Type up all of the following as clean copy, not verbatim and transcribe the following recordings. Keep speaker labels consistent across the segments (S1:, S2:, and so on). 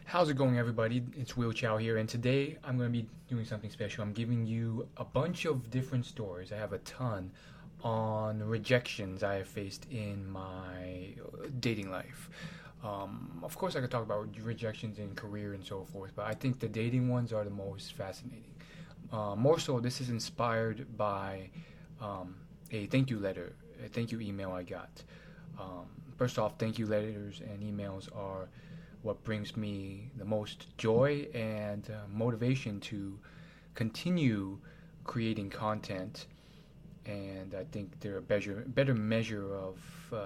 S1: How's it going, everybody? It's Will Chow here, and today I'm going to be doing something special. I'm giving you a bunch of different stories. I have a ton on rejections I have faced in my dating life. Of course, I could talk about rejections in career and so forth, but I think the dating ones are the most fascinating. More so, this is inspired by a thank you letter, a thank you email I got. Um, First off, thank you letters and emails are what brings me the most joy and motivation to continue creating content. And I think they're a better measure of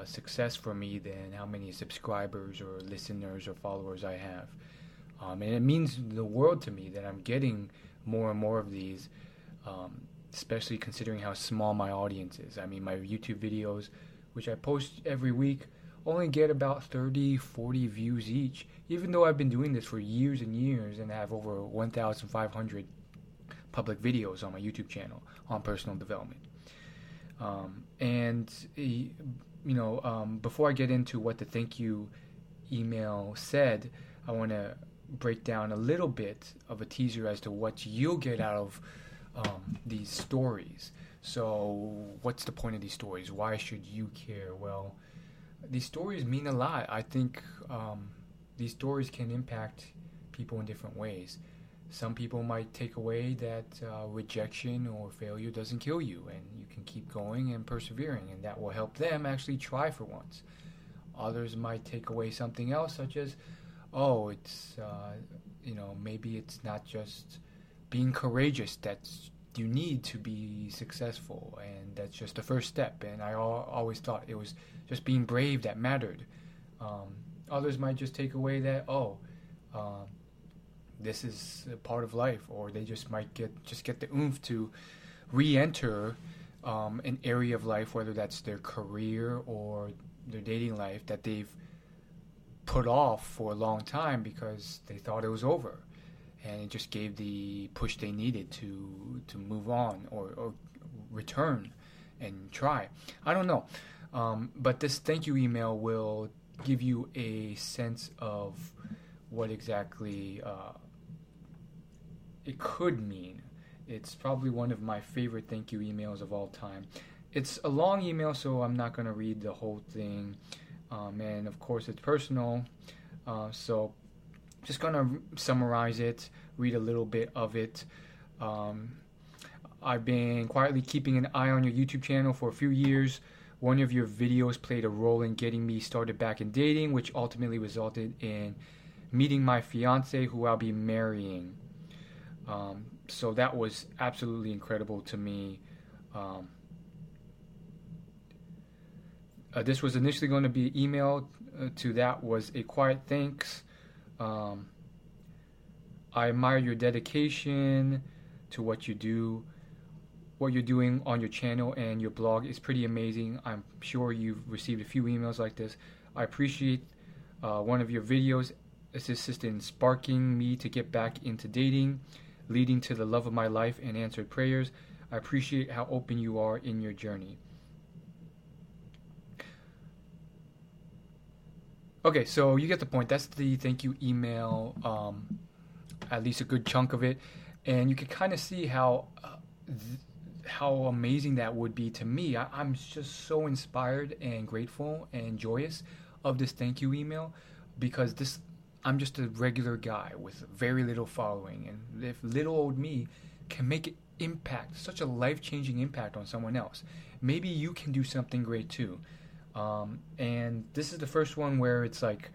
S1: success for me than how many subscribers or listeners or followers I have. And it means the world to me that I'm getting more and more of these, especially considering how small my audience is. I mean, my YouTube videos, which I post every week, only get about 30, 40 views each, even though I've been doing this for years and years and have over 1,500 public videos on my YouTube channel on personal development. Before I get into what the thank you email said, I want to break down a little bit of a teaser as to what you'll get out of these stories. So, what's the point of these stories? Why should you care? Well, these stories mean a lot. I think these stories can impact people in different ways. Some people might take away that rejection or failure doesn't kill you, and you can keep going and persevering, and that will help them actually try for once. Others might take away something else, such as, oh, it's maybe it's not just being courageous that's you need to be successful, and that's just the first step. And I always thought it was just being brave that mattered. Others might just take away that this is a part of life, or they just might get the oomph to re-enter an area of life, whether that's their career or their dating life that they've put off for a long time because they thought it was over. And it just gave the push they needed to move on or return and try. I don't know. But this thank you email will give you a sense of what exactly it could mean. It's probably one of my favorite thank you emails of all time. It's a long email, so I'm not going to read the whole thing. And of course, it's personal. So just going to summarize it, read a little bit of it. I've been quietly keeping an eye on your YouTube channel for a few years. One of your videos played a role in getting me started back in dating, which ultimately resulted in meeting my fiance, who I'll be marrying. So that was absolutely incredible to me. This was initially going to be emailed to that was a quiet thanks. I admire your dedication to what you do. What you're doing on your channel and your blog is pretty amazing. I'm sure you've received a few emails like this. I appreciate one of your videos assisted in sparking me to get back into dating, leading to the love of my life and answered prayers. I appreciate how open you are in your journey. Okay, so you get the point. That's the thank you email, at least a good chunk of it. And you can kind of see how amazing that would be to me. I'm just so inspired and grateful and joyous of this thank you email because I'm just a regular guy with very little following. And if little old me can make an impact, such a life-changing impact on someone else, maybe you can do something great too. And this is the first one where it's like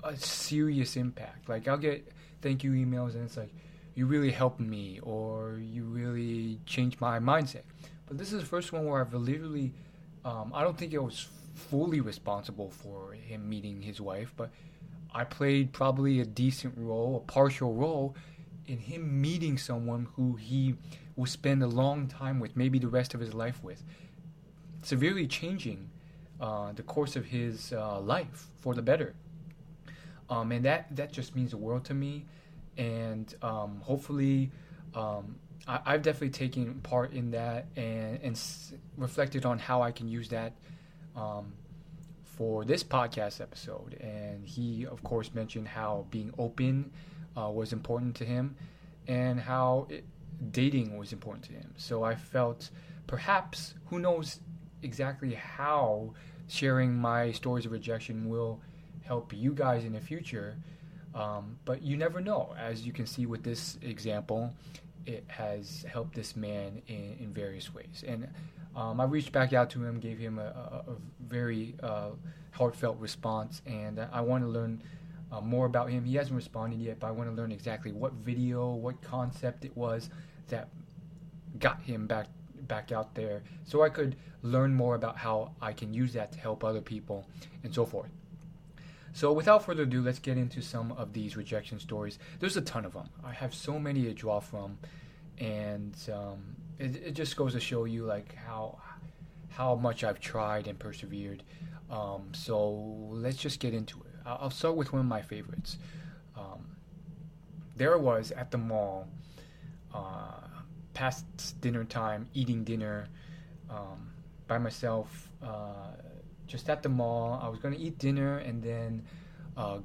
S1: a serious impact. Like I'll get thank you emails and it's like, you really helped me or you really changed my mindset. But this is the first one where I've literally, I don't think it was fully responsible for him meeting his wife, but I played probably a decent role, a partial role in him meeting someone who he will spend a long time with, maybe the rest of his life with, severely changing the course of his life for the better. And that just means the world to me. And hopefully I've definitely taken part in that and reflected on how I can use that for this podcast episode. And he, of course, mentioned how being open was important to him, and how dating was important to him. So I felt perhaps, who knows exactly how sharing my stories of rejection will help you guys in the future. But you never know. As you can see with this example, it has helped this man in various ways. And I reached back out to him, gave him a very heartfelt response, and I want to learn more about him. He hasn't responded yet, but I want to learn exactly what video, what concept it was that got him back out there, so I could learn more about how I can use that to help other people and so forth. So without further ado, let's get into some of these rejection stories. There's a ton of them. I have so many to draw from, and it just goes to show you like how much I've tried and persevered. So let's just get into it. I'll start with one of my favorites. There I was at the mall, past dinner time, eating dinner by myself, just at the mall. I was going to eat dinner and then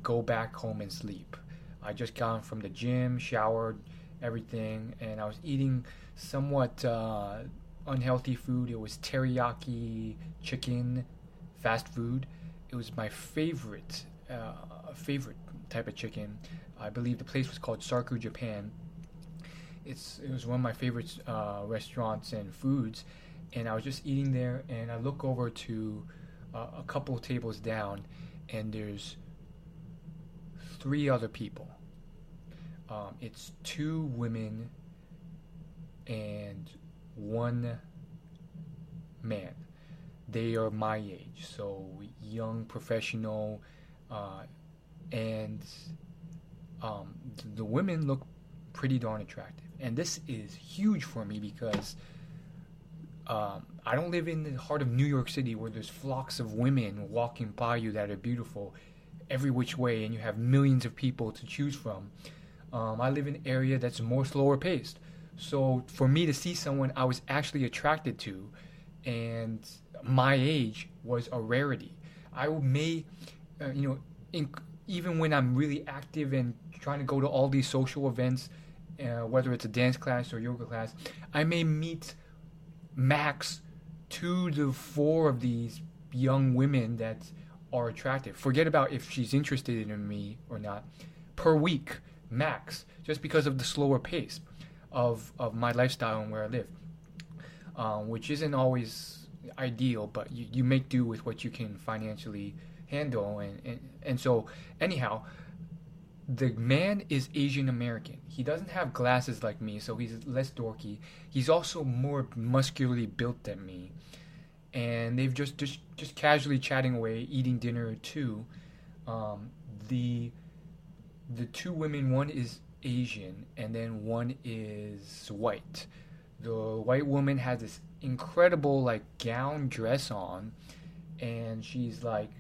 S1: go back home and sleep. I just got from the gym, showered, everything, and I was eating somewhat unhealthy food. It was teriyaki chicken, fast food. It was my favorite type of chicken. I believe the place was called Sarku Japan. It was one of my favorite restaurants and foods, and I was just eating there, and I look over to a couple of tables down, and there's 3 other people. It's 2 women and 1 man. They are my age, so young, professional, and the women look pretty darn attractive. And this is huge for me because I don't live in the heart of New York City where there's flocks of women walking by you that are beautiful every which way, and you have millions of people to choose from. I live in an area that's more slower paced. So for me to see someone I was actually attracted to and my age was a rarity. I may, even when I'm really active and trying to go to all these social events, whether it's a dance class or yoga class, I may meet max 2 to 4 of these young women that are attractive. Forget about if she's interested in me or not. Per week, max, just because of the slower pace of my lifestyle and where I live, which isn't always ideal, but you make do with what you can financially handle. And so anyhow, the man is Asian American. He doesn't have glasses like me, so he's less dorky. He's also more muscularly built than me. And they've just casually chatting away, eating dinner too. The 2 women, one is Asian and then one is white. The white woman has this incredible like gown dress on, and she's like,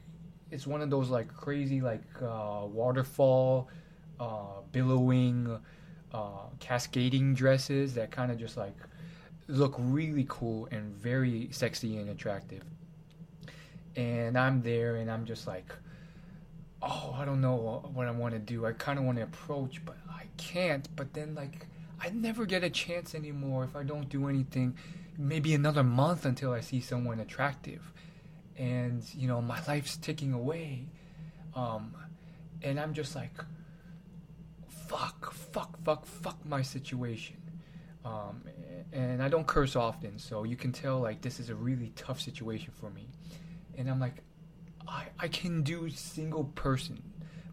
S1: it's one of those like crazy like waterfall billowing cascading dresses that kind of just like look really cool and very sexy and attractive. And I'm there and I'm just like, oh, I don't know what I want to do. I kind of want to approach, but I can't. But then like I never get a chance anymore if I don't do anything. Maybe another month until I see someone attractive. And, my life's ticking away. And I'm just like, fuck my situation. And I don't curse often, so you can tell, like, this is a really tough situation for me. And I'm like, I can do single person.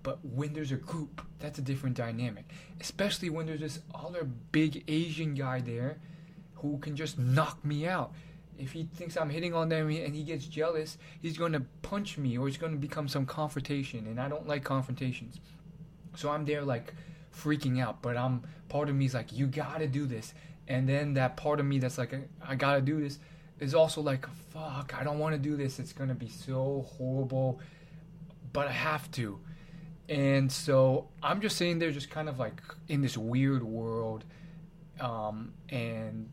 S1: But when there's a group, that's a different dynamic. Especially when there's this other big Asian guy there who can just knock me out. If he thinks I'm hitting on them and he gets jealous, he's going to punch me or it's going to become some confrontation. And I don't like confrontations. So I'm there like freaking out. But part of me is like, you got to do this. And then that part of me that's like, I got to do this is also like, fuck, I don't want to do this. It's going to be so horrible. But I have to. And so I'm just sitting there just kind of like in this weird world. And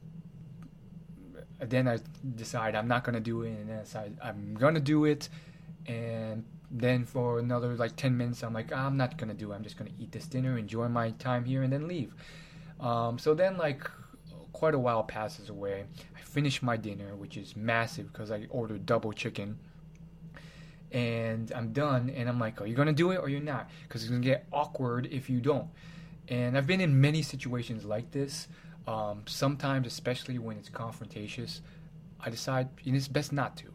S1: then I decide I'm not going to do it. And then I decide I'm going to do it. And then for another like 10 minutes, I'm like, I'm not gonna do it. I'm just gonna eat this dinner, enjoy my time here, and then leave. So then, like, quite a while passes away. I finish my dinner, which is massive because I ordered double chicken, and I'm done. And I'm like, are you gonna do it or you're not? Because it's gonna get awkward if you don't. And I've been in many situations like this. Sometimes, especially when it's confrontatious, I decide it's best not to.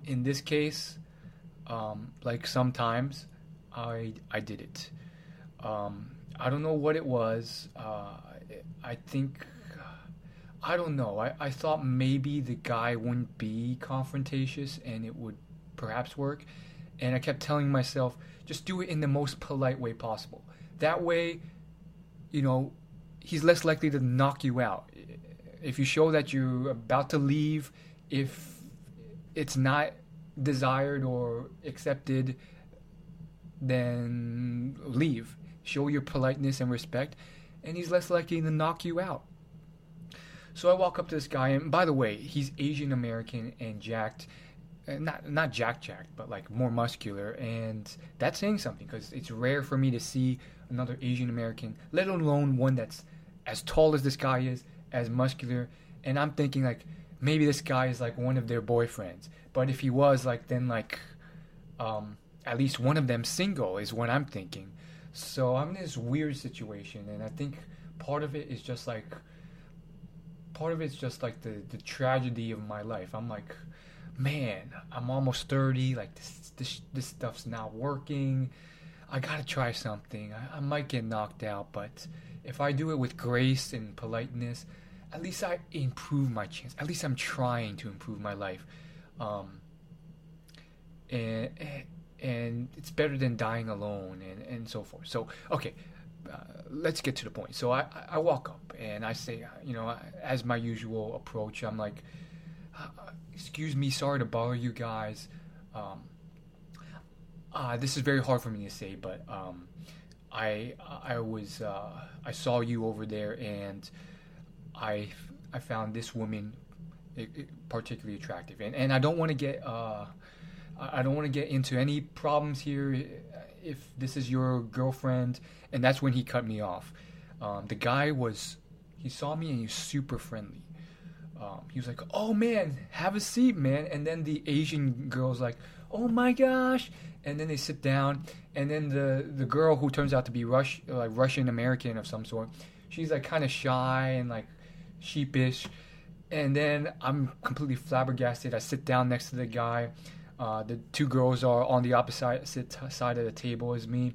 S1: In this case, like sometimes, I did it. I don't know what it was. I think I don't know. I thought maybe the guy wouldn't be confrontatious and it would perhaps work. And I kept telling myself, just do it in the most polite way possible. That way, he's less likely to knock you out. If you show that you're about to leave, if it's not desired or accepted, then leave. Show your politeness and respect, and he's less likely to knock you out. So I walk up to this guy, and by the way, he's Asian American and jacked. Not jacked, but like more muscular, and that's saying something because it's rare for me to see another Asian American, let alone one that's as tall as this guy is, as muscular. And I'm thinking like maybe this guy is like one of their boyfriends, but if he was, like, then like at least one of them single is what I'm thinking. So I'm in this weird situation, and I think part of it's just like the tragedy of my life. I'm like, man, I'm almost 30. Like this stuff's not working. I gotta try something. I might get knocked out, but if I do it with grace and politeness, at least I improve my chance. At least I'm trying to improve my life. And it's better than dying alone and so forth. So, okay, let's get to the point. So I walk up and I say, as my usual approach, I'm like, excuse me, sorry to bother you guys. This is very hard for me to say, but I saw you over there, and I found this woman particularly attractive, and I don't want to get into any problems here if this is your girlfriend. And that's when he cut me off. The guy he saw me and he was super friendly. He was like, "Oh man, have a seat, man." And then the Asian girl's like, "Oh my gosh." And then they sit down, and then the girl, who turns out to be Russian American of some sort, she's like kind of shy and like sheepish. And then I'm completely flabbergasted. I sit down next to the guy. The two girls are on the opposite side of the table as me.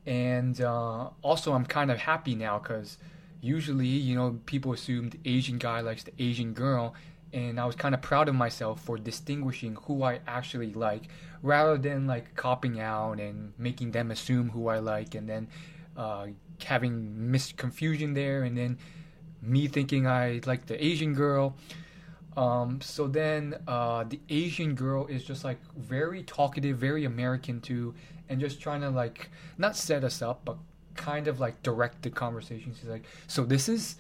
S1: And also I'm kind of happy now because usually, people assume the Asian guy likes the Asian girl. And I was kind of proud of myself for distinguishing who I actually like, rather than like copping out and making them assume who I like, and then having confusion there, and then me thinking I like the Asian girl. So then the Asian girl is just like very talkative, very American too, and just trying to like not set us up, but kind of like direct the conversation. She's like, "So this is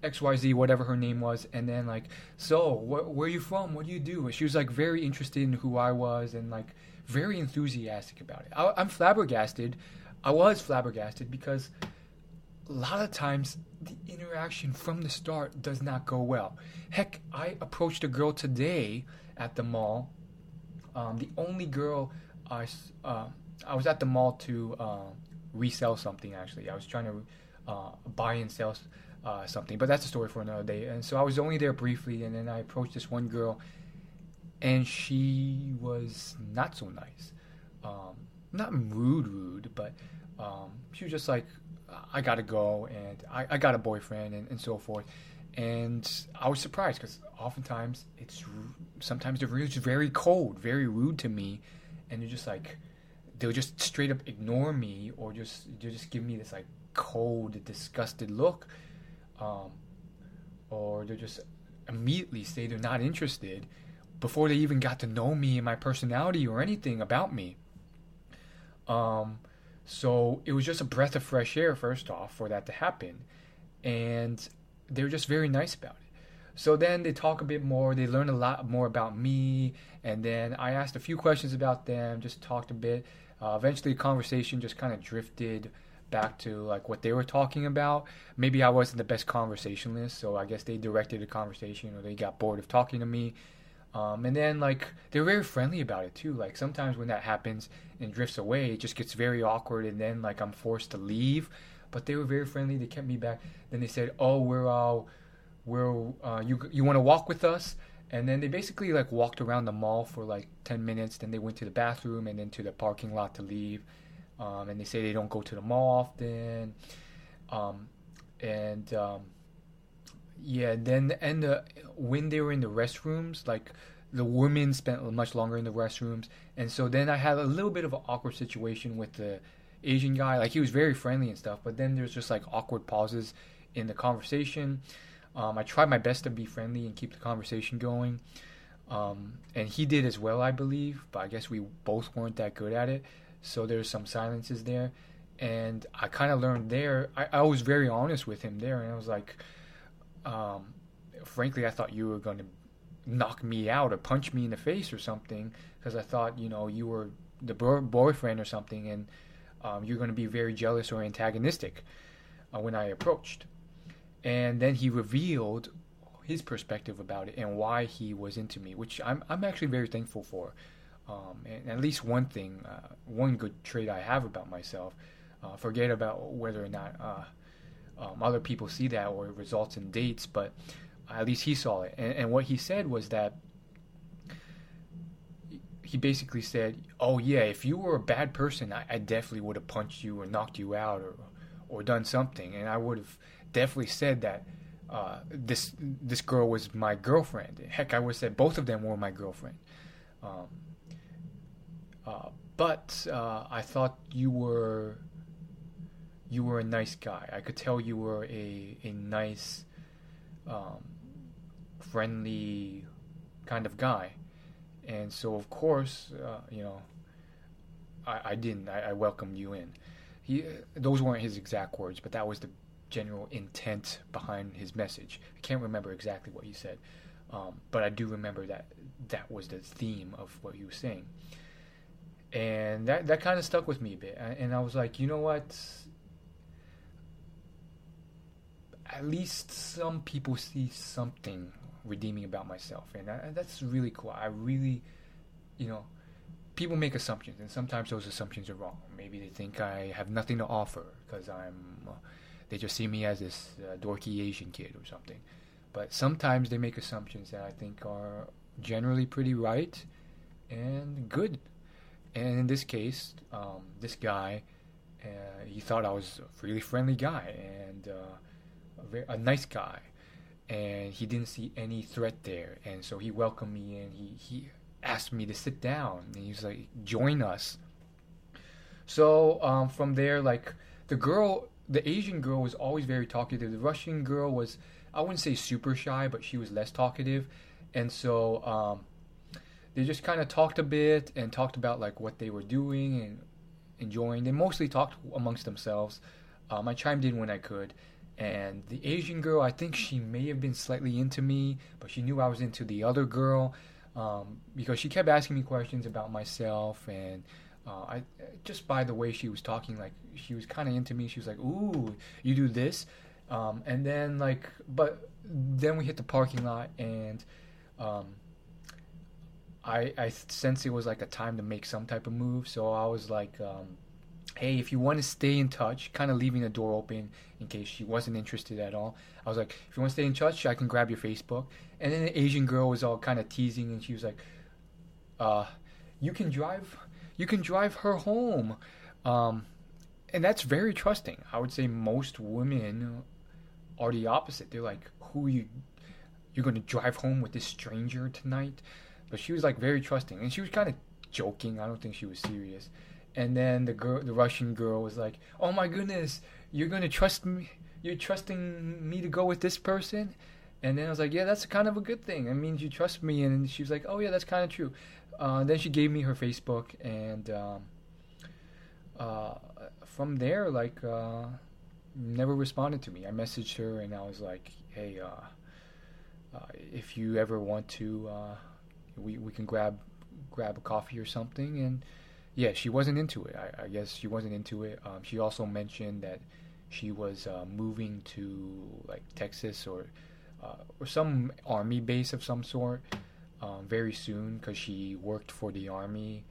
S1: XYZ," whatever her name was, and then like, "So where are you from? What do you do?" And she was like very interested in who I was and like very enthusiastic about it. I'm flabbergasted. I was flabbergasted because a lot of times the interaction from the start does not go well. Heck, I approached a girl today at the mall. The only girl I was at the mall to resell something. Actually, I was trying to buy and sell something, but that's a story for another day. And so I was only there briefly, and then I approached this one girl, and she was not so nice. Not rude, but she was just like, "I gotta go, and I got a boyfriend," and so forth. And I was surprised because oftentimes sometimes they're just very cold, very rude to me, and they'll just straight up ignore me, or they'll just give me this like cold, disgusted look, or they'll just immediately say they're not interested before they even got to know me and my personality or anything about me. So it was just a breath of fresh air, first off, for that to happen. And they were just very nice about it. So then they talk a bit more. They learn a lot more about me, and then I asked a few questions about them. Just talked a bit. Eventually, the conversation just kind of drifted back to like what they were talking about. Maybe I wasn't the best conversationalist, so I guess they directed the conversation, or they got bored of talking to me. And then like they're very friendly about it too. Like sometimes when that happens and drifts away, it just gets very awkward, and then like I'm forced to leave. But they were very friendly. They kept me back. Then they said, "Oh, you want to walk with us?" And then they basically like walked around the mall for like 10 minutes. Then they went to the bathroom and then to the parking lot to leave. And they say they don't go to the mall often. Um, and Yeah, then when they were in the restrooms, like the women spent much longer in the restrooms, and so then I had a little bit of an awkward situation with the Asian guy. Like he was very friendly and stuff, but then there's just like awkward pauses in the conversation. I tried my best to be friendly and keep the conversation going, and he did as well, I believe. But I guess we both weren't that good at it, so there's some silences there, and I kind of learned there. I was very honest with him there, and I was like, um, frankly, I thought you were going to knock me out or punch me in the face or something because I thought, you were the boyfriend or something, and you're going to be very jealous or antagonistic when I approached. And then he revealed his perspective about it and why he was into me, which I'm actually very thankful for. And at least one thing, one good trait I have about myself, forget about whether or not other people see that or it results in dates, but at least he saw it. And what he said was that he basically said, "Oh yeah, if you were a bad person, I definitely would have punched you or knocked you out or done something, and I would have definitely said that this girl was my girlfriend. Heck, I would have said both of them were my girlfriend. Um, but I thought you were a nice guy. I could tell you were a nice, um, friendly kind of guy, and so of course, I didn't. I welcomed you in." Those weren't his exact words, but that was the general intent behind his message. I can't remember exactly what he said, but I do remember that was the theme of what he was saying, and that kind of stuck with me a bit. And I was like, you know what? At least some people see something redeeming about myself, and that's really cool. I really, you know, people make assumptions, and sometimes those assumptions are wrong. Maybe they think I have nothing to offer because they just see me as this dorky Asian kid or something. But sometimes they make assumptions that I think are generally pretty right and good. And in this case, this guy, he thought I was a really friendly guy and a nice guy, and he didn't see any threat there, and so he welcomed me in. He asked me to sit down, and he was like, "Join us." So from there, like the Asian girl was always very talkative. The Russian girl was, I wouldn't say super shy, but she was less talkative, and so they just kind of talked a bit and talked about like what they were doing and enjoying. They mostly talked amongst themselves. I chimed in when I could. And the Asian girl, I think she may have been slightly into me, but she knew I was into the other girl, because she kept asking me questions about myself, and I just by the way she was talking, like she was kind of into me. She was like, "Ooh, you do this," and then but then we hit the parking lot, and I sensed it was like a time to make some type of move. So I was like, "Hey, if you want to stay in touch," kind of leaving the door open in case she wasn't interested at all. I was like, "If you want to stay in touch, I can grab your Facebook." And then the Asian girl was all kind of teasing, and she was like, uh, "You can drive her home," and that's very trusting. I would say most women are the opposite. They're like, you're going to drive home with this stranger tonight?" But she was like very trusting, and she was kind of joking. I don't think she was serious. And then the Russian girl, was like, "Oh my goodness, you're gonna trust me? You're trusting me to go with this person?" And then I was like, "Yeah, that's kind of a good thing. It means you trust me." And she was like, "Oh yeah, that's kind of true." Then she gave me her Facebook, and from there, never responded to me. I messaged her, and I was like, "Hey, if you ever want to, we can grab a coffee or something. And yeah, she wasn't into it. I guess she wasn't into it. She also mentioned that she was moving to like Texas or some army base of some sort very soon because she worked for the army.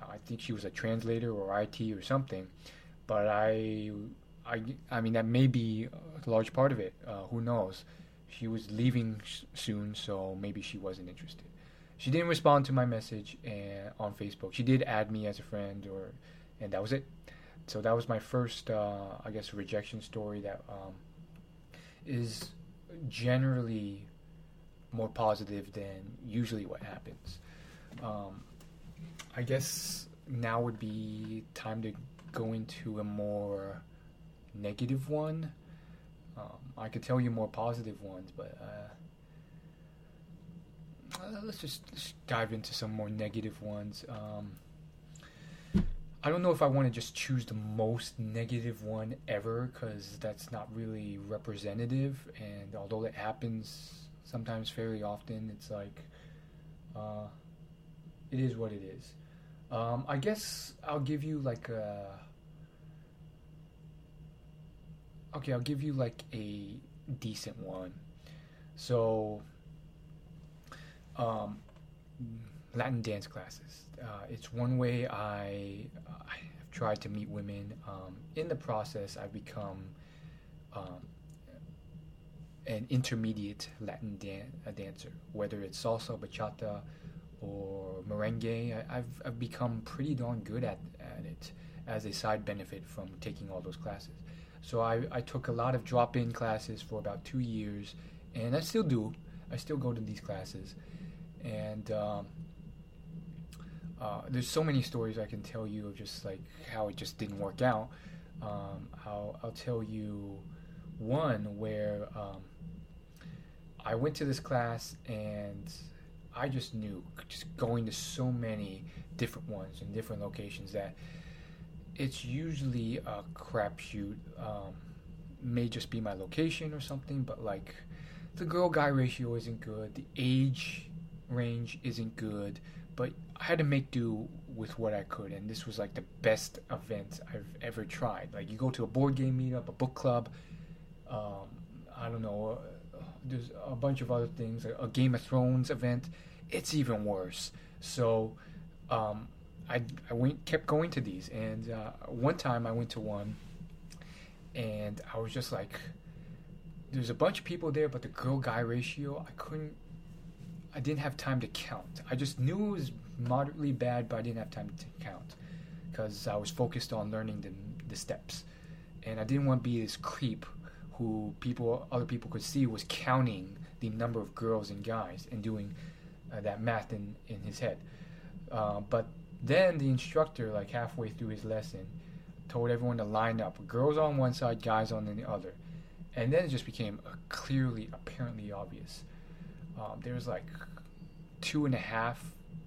S1: I think she was a translator or IT or something, but I mean that may be a large part of it. Who knows? She was leaving soon, so maybe she wasn't interested. She didn't respond to my message on Facebook. She did add me as a friend, and that was it. So that was my first, I guess, rejection story that is generally more positive than usually what happens. I guess now would be time to go into a more negative one. I could tell you more positive ones, but let's dive into some more negative ones. I don't know if I want to just choose the most negative one ever because that's not really representative. And although it happens sometimes fairly often, it's like it is what it is. I guess I'll give you like I'll give you like a decent one. So, Latin dance classes. It's one way I have tried to meet women. In the process, I've become an intermediate Latin dancer, whether it's salsa, bachata, or merengue. I've become pretty darn good at it as a side benefit from taking all those classes. So I took a lot of drop-in classes for about 2 years, and I still do. I still go to these classes, and there's so many stories I can tell you of just like how it just didn't work out. I'll tell you one where I went to this class and I just knew, just going to so many different ones in different locations, that it's usually a crapshoot. May just be my location or something, but like the girl-guy ratio isn't good, the age range isn't good, but I had to make do with what I could, and this was like the best event I've ever tried. Like you go to a board game meetup, a book club, I don't know, there's a bunch of other things, a Game of Thrones event. It's even worse. So I kept going to these, and one time I went to one, and I was just like, there's a bunch of people there, but the girl-guy ratio, I didn't have time to count. I just knew it was moderately bad, but I didn't have time to count because I was focused on learning the steps, and I didn't want to be this creep who other people could see was counting the number of girls and guys and doing that math in his head. But then the instructor, like halfway through his lesson, told everyone to line up, girls on one side, guys on the other. And then it just became apparently obvious. There was like 2.5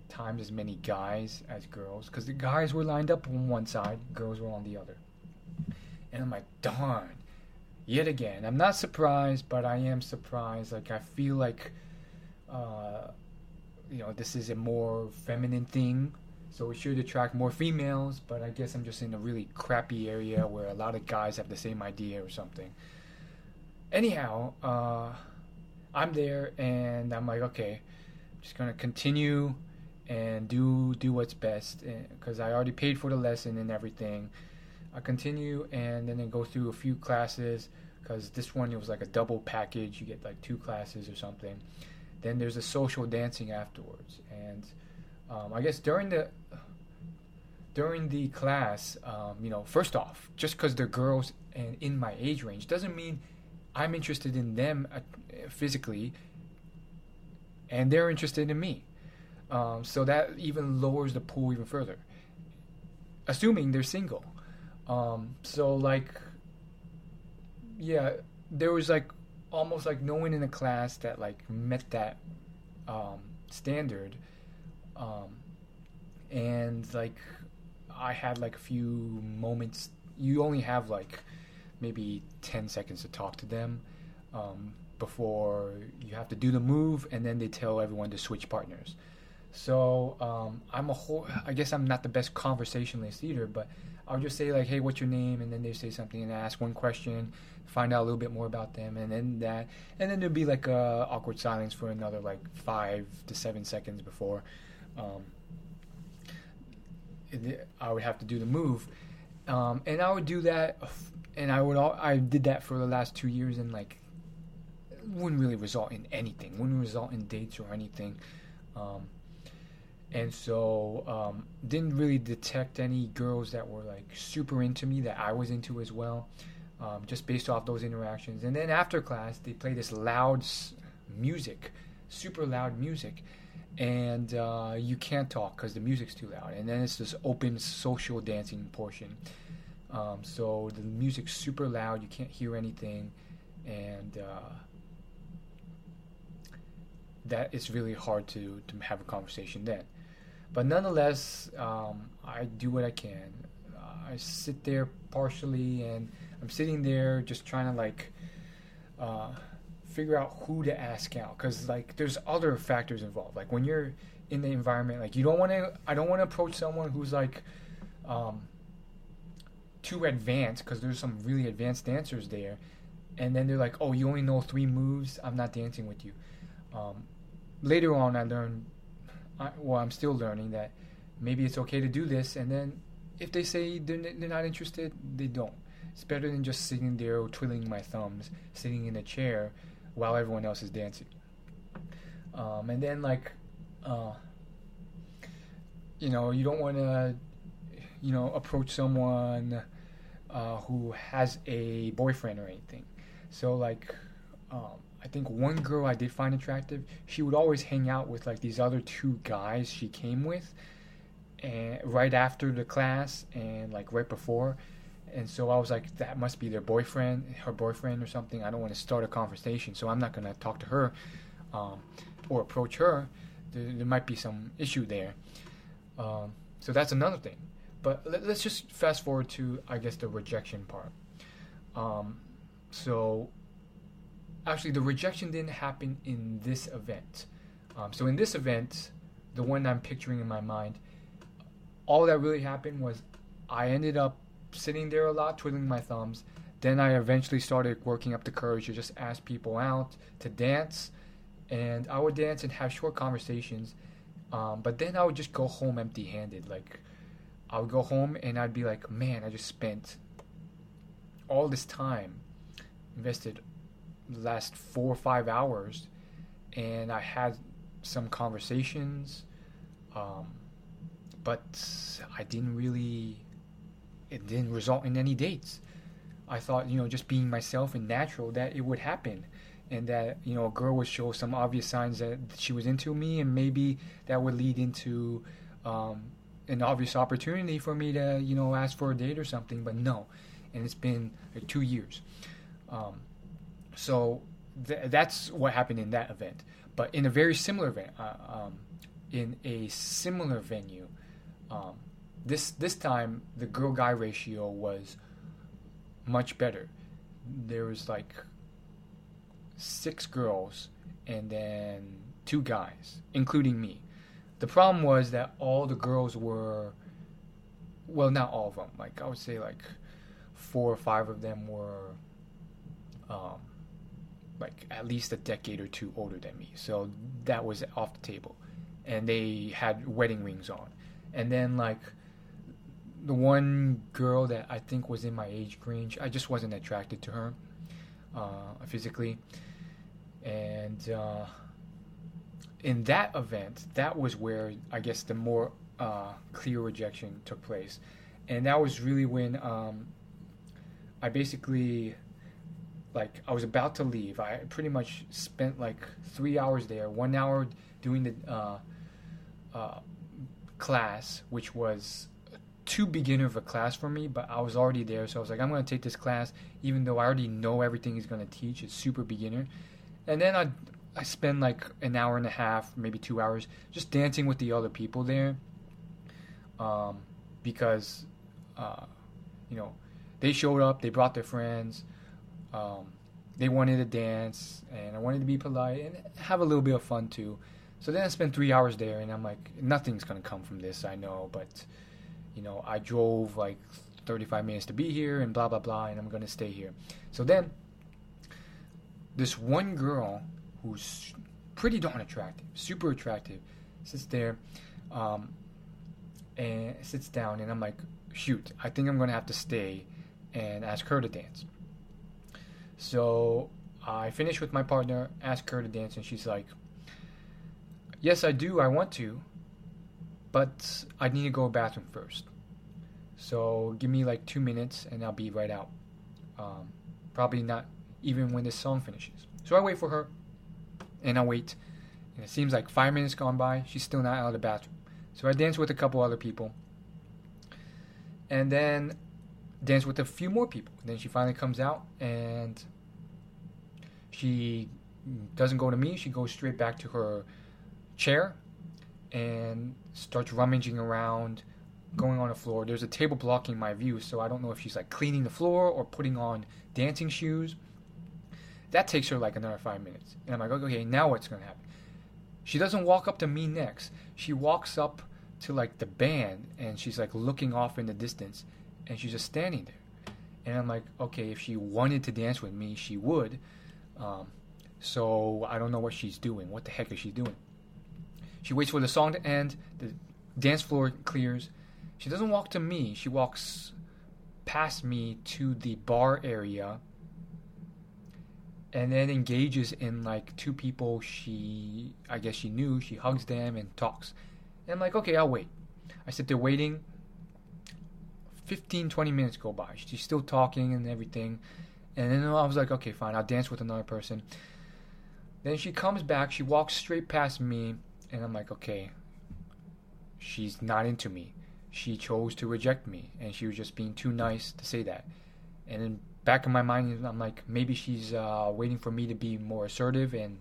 S1: times as many guys as girls, because the guys were lined up on one side, girls were on the other. And I'm like, darn, yet again. I'm not surprised, but I am surprised. Like I feel like, this is a more feminine thing, so it should attract more females, but I guess I'm just in a really crappy area where a lot of guys have the same idea or something. Anyhow, I'm there, and I'm like, okay, I'm just going to continue and do what's best, because I already paid for the lesson and everything. I continue, and then I go through a few classes, because this one, it was like a double package. You get like 2 classes or something. Then there's a social dancing afterwards, and I guess during the class, first off, just because they're girls and in my age range doesn't mean I'm interested in them physically, and they're interested in me. So that even lowers the pool even further, assuming they're single. So like, yeah, there was like almost like no one in the class that like met that standard, and like I had like a few moments. You only have like maybe 10 seconds to talk to them, before you have to do the move, and then they tell everyone to switch partners. So I guess I'm not the best conversationalist either, but I'll just say like, hey, what's your name? And then they say something, and I ask one question, find out a little bit more about them, and then there'll be like a awkward silence for another like 5 to 7 seconds before um, I would have to do the move, and I would do that, and I did that for the last 2 years, and like it wouldn't really result in anything, wouldn't result in dates or anything. And so didn't really detect any girls that were like super into me that I was into as well, just based off those interactions. And then after class, they play this loud music, super loud music, and you can't talk because the music's too loud. And then it's this open social dancing portion. So the music's super loud, you can't hear anything, and that it's really hard to have a conversation then. But nonetheless, I do what I can. I sit there partially, and I'm sitting there just trying to like figure out who to ask out, because like there's other factors involved. Like when you're in the environment, like I don't want to approach someone who's like too advanced, because there's some really advanced dancers there, and then they're like, oh, you only know 3 moves, I'm not dancing with you. Later on, I learned, I'm still learning that maybe it's okay to do this, and then if they say they're not interested, they don't. It's better than just sitting there twiddling my thumbs, sitting in a chair while everyone else is dancing. And then like, you don't want to, approach someone who has a boyfriend or anything. So like, I think one girl I did find attractive, she would always hang out with like these other 2 guys she came with, and right after the class and like right before. And so I was like, that must be her boyfriend or something. I don't want to start a conversation, so I'm not going to talk to her or approach her. There might be some issue there. So that's another thing. But let's just fast forward to, I guess, the rejection part. So actually, the rejection didn't happen in this event. So in this event, the one I'm picturing in my mind, all that really happened was I ended up sitting there a lot, twiddling my thumbs. Then I eventually started working up the courage to just ask people out to dance. And I would dance and have short conversations. But then I would just go home empty-handed. Like, I would go home and I'd be like, man, I just spent all this time, invested the last 4 or 5 hours, and I had some conversations, but it didn't result in any dates. I thought, just being myself and natural, that it would happen, and that, a girl would show some obvious signs that she was into me, and maybe that would lead into an obvious opportunity for me to, ask for a date or something. But no, and it's been like 2 years. So that's what happened in that event. But in a very similar event, in a similar venue, this time the girl-guy ratio was much better. There was like 6 girls and then 2 guys, including me. The problem was that all the girls were, well, not all of them. Like, I would say like 4 or 5 of them were like at least a decade or 2 older than me. So that was off the table. And they had wedding rings on. And then like the one girl that I think was in my age range, I just wasn't attracted to her physically. And in that event, that was where I guess the more clear rejection took place. And that was really when I basically, like, I was about to leave. I pretty much spent like 3 hours there, 1 hour doing the class, which was too beginner of a class for me, but I was already there, so I was like, I'm going to take this class, even though I already know everything he's going to teach. It's super beginner. And then I spend like an hour and a half, maybe 2 hours, just dancing with the other people there, because they showed up, they brought their friends, they wanted to dance, and I wanted to be polite and have a little bit of fun too. So then I spent 3 hours there, and I'm like, nothing's gonna come from this, I know, but I drove like 35 minutes to be here, and blah blah blah, and I'm gonna stay here. So then, this one girl who's pretty darn attractive, super attractive, sits there, and sits down, and I'm like, shoot, I think I'm gonna have to stay and ask her to dance. So I finish with my partner, ask her to dance, and she's like, yes, I do, I want to, but I need to go to the bathroom first. So give me like 2 minutes and I'll be right out. Probably not even when this song finishes. So I wait for her, and I wait, and it seems like 5 minutes gone by, she's still not out of the bathroom. So I dance with a couple other people, and then dance with a few more people. And then she finally comes out, and she doesn't go to me, she goes straight back to her chair and starts rummaging around, going on the floor. There's a table blocking my view, so I don't know if she's like cleaning the floor or putting on dancing shoes. That takes her like another 5 minutes. And I'm like, okay, now what's going to happen? She doesn't walk up to me next. She walks up to like the band, and she's like looking off in the distance, and she's just standing there. And I'm like, okay, if she wanted to dance with me, she would. So I don't know what she's doing. What the heck is she doing? She waits for the song to end. The dance floor clears. She doesn't walk to me. She walks past me to the bar area, and then engages in like two people I guess she knew. She hugs them and talks. And I'm like, okay, I'll wait. I sit there waiting. 15-20 minutes go by. She's still talking and everything. And then I was like, okay, fine, I'll dance with another person. Then she comes back. She walks straight past me, and I'm like, okay, she's not into me. She chose to reject me, and she was just being too nice to say that. And then back in my mind, I'm like, maybe she's waiting for me to be more assertive and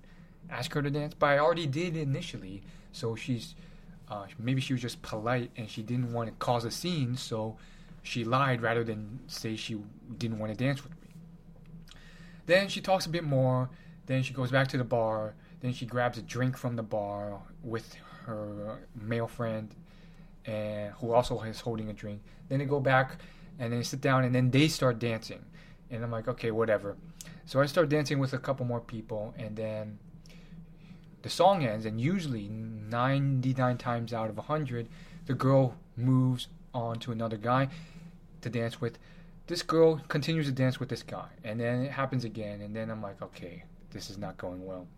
S1: ask her to dance. But I already did initially, so maybe she was just polite and she didn't want to cause a scene, so she lied rather than say she didn't want to dance with me. Then she talks a bit more. Then she goes back to the bar. Then she grabs a drink from the bar with her male friend, and who also is holding a drink. Then they go back and they sit down, and then they start dancing. And I'm like, okay, whatever. So I start dancing with a couple more people, and then the song ends, and usually 99 times out of 100, the girl moves on to another guy to dance with. This girl continues to dance with this guy, and then it happens again, and then I'm like, okay, this is not going well.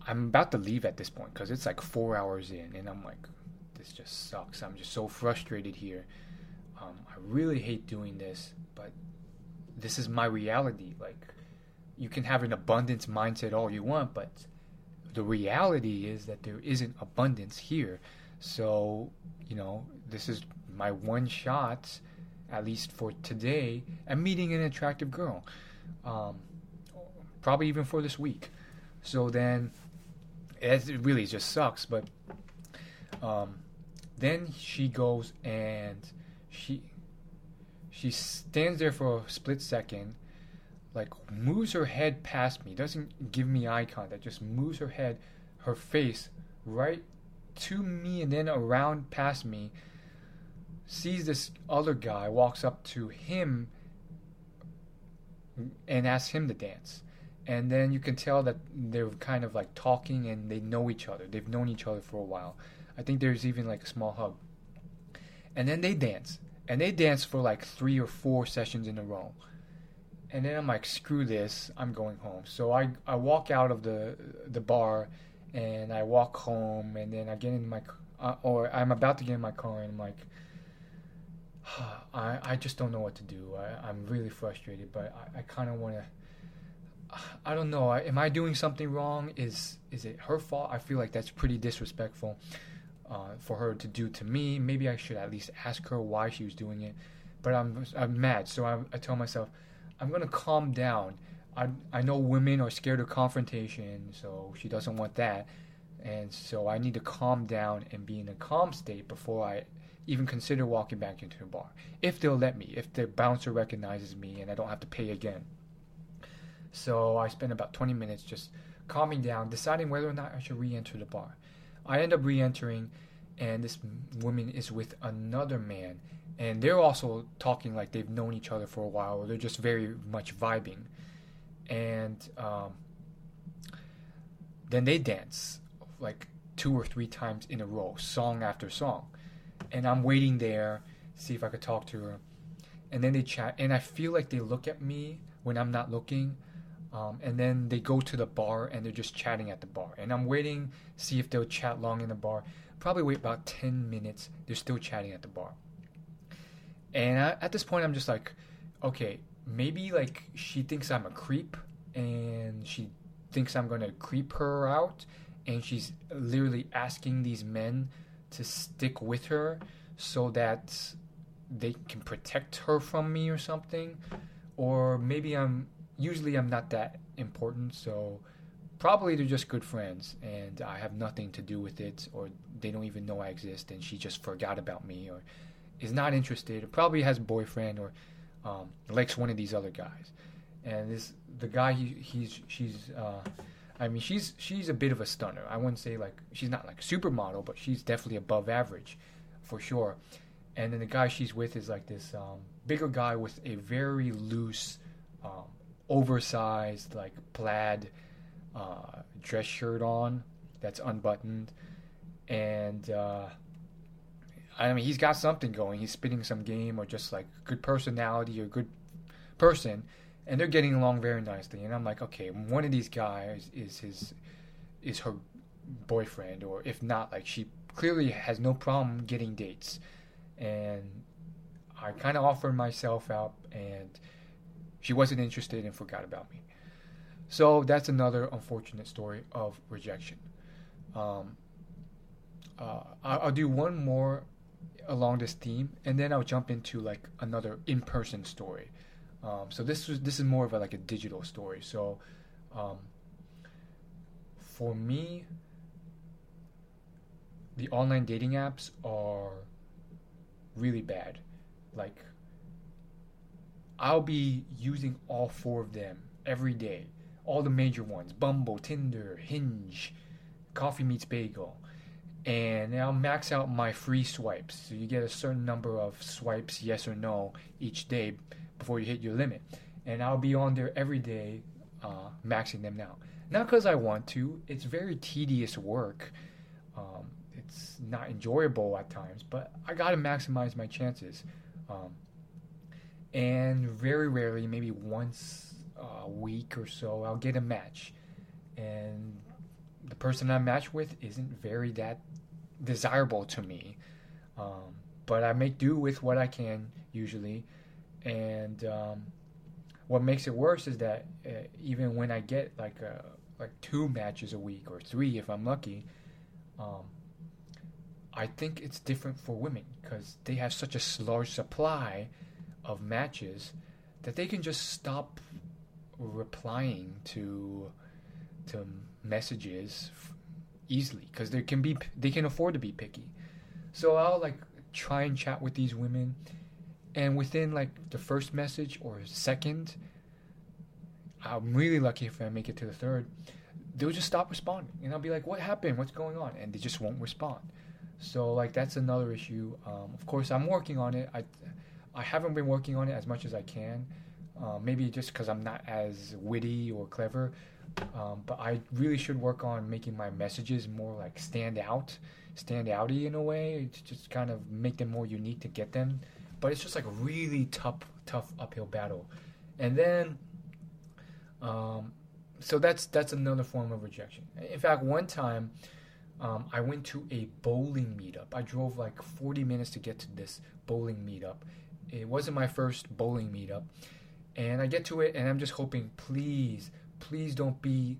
S1: I'm about to leave at this point because it's like 4 hours in, and I'm like, this just sucks. I'm just so frustrated here. I really hate doing this, but this is my reality. Like, you can have an abundance mindset all you want, but the reality is that there isn't abundance here. So, this is my one shot, at least for today, at meeting an attractive girl. Probably even for this week. So then, it really just sucks, but then she goes and she stands there for a split second, like moves her head past me, doesn't give me eye contact, just moves her face right to me and then around past me, sees this other guy, walks up to him and asks him to dance. And then you can tell that they're kind of like talking and they know each other. They've known each other for a while. I think there's even like a small hug. And then they dance. And they dance for like 3 or 4 sessions in a row. And then I'm like, screw this, I'm going home. So I walk out of the bar and I walk home, and then I get in my or I'm about to get in my car, and I'm like, I just don't know what to do. I'm really frustrated, but I kind of want to, I don't know. Am I doing something wrong? Is it her fault? I feel like that's pretty disrespectful for her to do to me. Maybe I should at least ask her why she was doing it. But I'm mad, so I tell myself, I'm going to calm down. I know women are scared of confrontation, so she doesn't want that. And so I need to calm down and be in a calm state before I even consider walking back into the bar. If they'll let me, if the bouncer recognizes me and I don't have to pay again. So I spent about 20 minutes just calming down, deciding whether or not I should re-enter the bar. I end up re-entering, and this woman is with another man, and they're also talking like they've known each other for a while, or they're just very much vibing. And then they dance like 2 or 3 times in a row, song after song. And I'm waiting there, see if I could talk to her. And then they chat, and I feel like they look at me when I'm not looking. And then they go to the bar, and they're just chatting at the bar. And I'm waiting, see if they'll chat long in the bar. Probably wait about 10 minutes. They're still chatting at the bar. And at this point, I'm just like, okay, maybe like she thinks I'm a creep, and she thinks I'm going to creep her out. And she's literally asking these men to stick with her so that they can protect her from me or something. Or maybe I'm not that important, so probably they're just good friends and I have nothing to do with it, or they don't even know I exist and she just forgot about me, or is not interested, or probably has a boyfriend, or likes one of these other guys. And the guy, she's a bit of a stunner. I wouldn't say like she's not like supermodel, but she's definitely above average for sure. And then the guy she's with is like this bigger guy with a very loose oversized like plaid dress shirt on that's unbuttoned, and he's got something going. He's spitting some game, or just like good personality or good person, and they're getting along very nicely. And I'm like, okay, one of these guys is her boyfriend, or if not, like she clearly has no problem getting dates. And I kind of offered myself out, and she wasn't interested and forgot about me. So that's another unfortunate story of rejection. I'll do one more along this theme, and then I'll jump into like another in-person story. So this is more of like a digital story. So for me, the online dating apps are really bad. Like, I'll be using all 4 of them every day. All the major ones: Bumble, Tinder, Hinge, Coffee Meets Bagel. And I'll max out my free swipes. So you get a certain number of swipes, yes or no, each day before you hit your limit. And I'll be on there every day, maxing them out. Not because I want to. It's very tedious work. It's not enjoyable at times, but I gotta maximize my chances. And very rarely, maybe once a week or so, I'll get a match. And the person I match with isn't very that desirable to me. But I make do with what I can, usually. And what makes it worse is that even when I get like 2 matches a week, or 3 if I'm lucky, I think it's different for women, because they have such a large supply of matches that they can just stop replying to messages easily, because they can afford to be picky. So I'll like try and chat with these women, and within like the first message or second, I'm really lucky if I make it to the third, they'll just stop responding, and I'll be like, what happened, what's going on? And they just won't respond. So like that's another issue. Of course I'm working on it. I haven't been working on it as much as I can, maybe just because I'm not as witty or clever, but I really should work on making my messages more like stand outy in a way, to just kind of make them more unique to get them. But it's just like a really tough uphill battle. And then so that's another form of rejection. In fact, one time I went to a bowling meetup. I drove like 40 minutes to get to this bowling meetup. It wasn't my first bowling meetup. And I get to it, and I'm just hoping, please don't be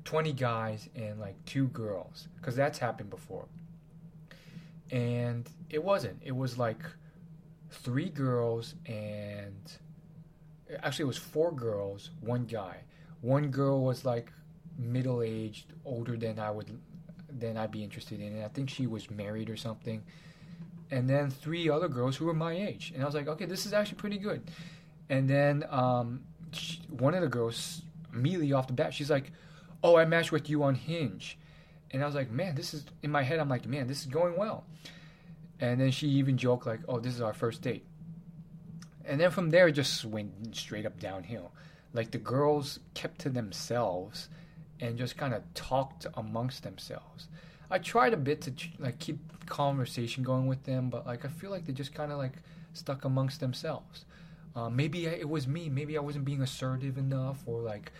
S1: 20 guys and like 2 girls, because that's happened before. And it wasn't. It was like 3 girls, and actually it was 4 girls, 1 guy. One girl was like middle-aged, older than I'd be interested in, and I think she was married or something. and then 3 other girls who were my age. And I was like, okay, this is actually pretty good. And then one of the girls, immediately off the bat, she's like, oh, I matched with you on Hinge. And I was like, man, this is, in my head, I'm like, man, this is going well. And then she even joked like, oh, this is our first date. And then from there, it just went straight up downhill. Like, the girls kept to themselves and just kind of talked amongst themselves. I tried a bit to like keep conversation going with them, but like I feel like they just kind of like stuck amongst themselves. Maybe it was me. Maybe I wasn't being assertive enough, or like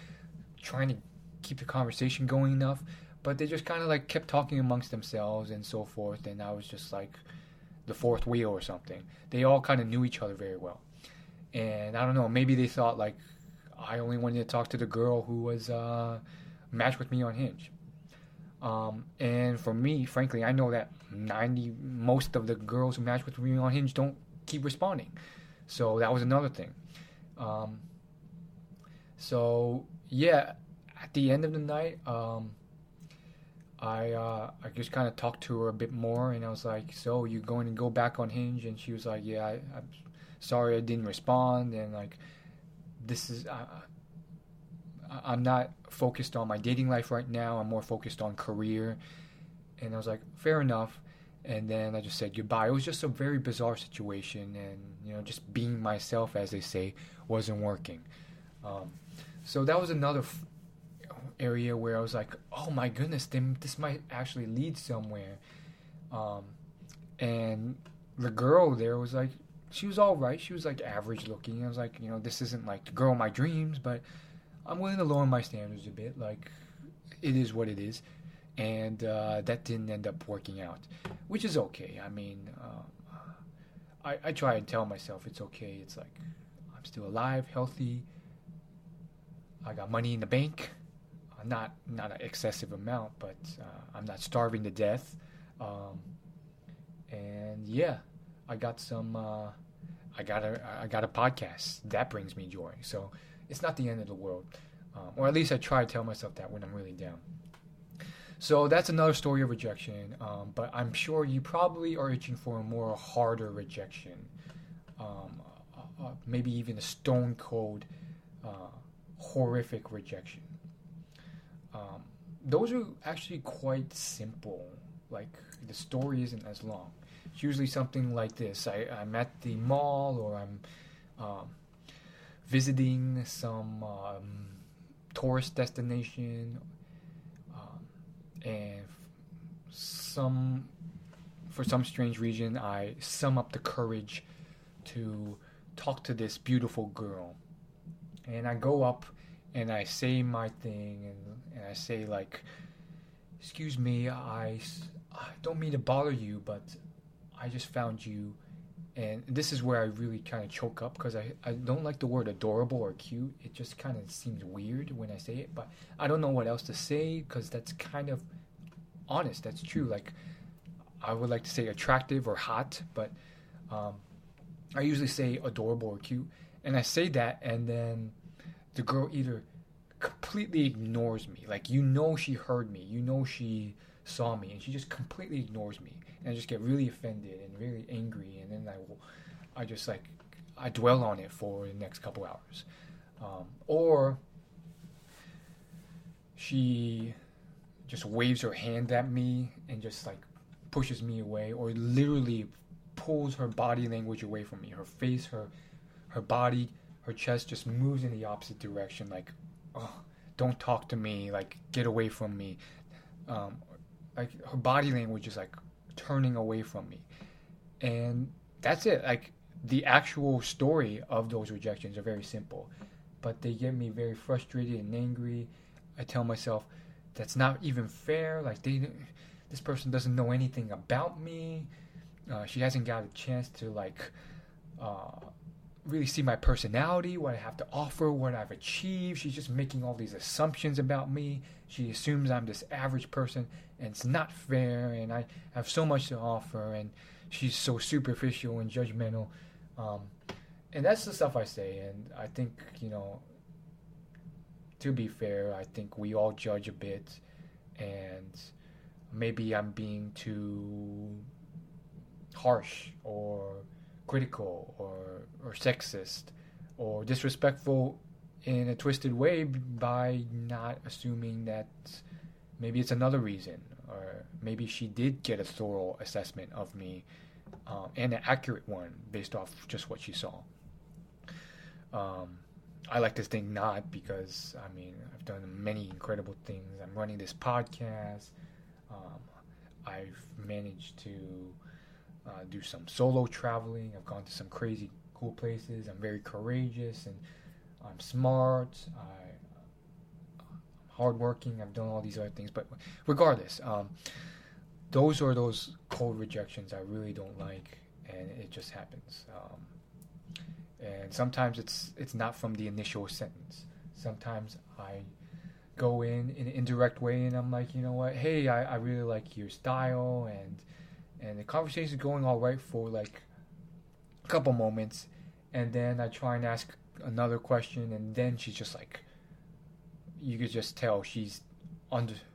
S1: trying to keep the conversation going enough. But they just kind of like kept talking amongst themselves and so forth, and I was just like the fourth wheel or something. They all kind of knew each other very well, and I don't know. Maybe they thought like I only wanted to talk to the girl who was matched with me on Hinge. And for me, frankly, I know that most of the girls who match with me on Hinge don't keep responding. So that was another thing. So yeah, at the end of the night, I just kind of talked to her a bit more, and I was like, so you going to go back on Hinge? And she was like, yeah, I'm sorry I didn't respond, and like, this is, I'm not focused on my dating life right now. I'm more focused on career. And I was like, fair enough. And then I just said goodbye. It was just a very bizarre situation, and just being myself, as they say, wasn't working. So that was another area where I was like, oh my goodness, this might actually lead somewhere. And the girl there was like, she was all right. She was like average looking. I was like, this isn't like the girl of my dreams, but I'm willing to lower my standards a bit. Like, it is what it is. And that didn't end up working out, which is okay. I mean, I try and tell myself it's okay. It's like, I'm still alive, healthy. I got money in the bank. Not an excessive amount, but I'm not starving to death. And yeah, I got some. I got a podcast that brings me joy. So it's not the end of the world, or at least I try to tell myself that when I'm really down. So that's another story of rejection, but I'm sure you probably are itching for a more harder rejection, maybe even a stone cold, horrific rejection. Those are actually quite simple. Like, the story isn't as long. It's usually something like this. I'm at the mall, or I'm visiting some tourist destination, and for some strange reason, I sum up the courage to talk to this beautiful girl. And I go up and I say my thing, and I say like, excuse me, I don't mean to bother you, but I just found you. And this is where I really kind of choke up, because I don't like the word adorable or cute. It just kind of seems weird when I say it, but I don't know what else to say, because that's kind of honest. That's true. Like, I would like to say attractive or hot, but I usually say adorable or cute. And I say that, and then the girl either completely ignores me. Like, she heard me. She saw me, and she just completely ignores me. And I just get really offended and really angry, and then I dwell on it for the next couple hours. Or she just waves her hand at me and just like pushes me away, or literally pulls her body language away from me. Her face, her body, her chest just moves in the opposite direction. Like, oh, don't talk to me. Like, get away from me. Like, her body language is like turning away from me. And that's it. Like, the actual story of those rejections are very simple, but they get me very frustrated and angry. I tell myself, that's not even fair. Like, this person doesn't know anything about me. She hasn't got a chance to like really see my personality, what I have to offer, what I've achieved. She's just making all these assumptions about me. She assumes I'm this average person, and it's not fair, and I have so much to offer, and she's so superficial and judgmental. And that's the stuff I say, and I think, to be fair, I think we all judge a bit, and maybe I'm being too harsh or critical or sexist or disrespectful in a twisted way by not assuming that maybe it's another reason, or maybe she did get a thorough assessment of me, and an accurate one based off just what she saw. Um, I like to think not, because I mean I've done many incredible things. I'm running this podcast. Um, I've managed to do some solo traveling. I've gone to some crazy cool places. I'm very courageous and I'm smart. I'm hardworking. I've done all these other things. But regardless, those are those cold rejections I really don't like, and it just happens. And sometimes it's not from the initial sentence. Sometimes I go in an indirect way, and I'm like, you know what? Hey, I really like your style, and the conversation is going all right for like a couple moments, and then I try and ask another question, and then she's just like, you could just tell she's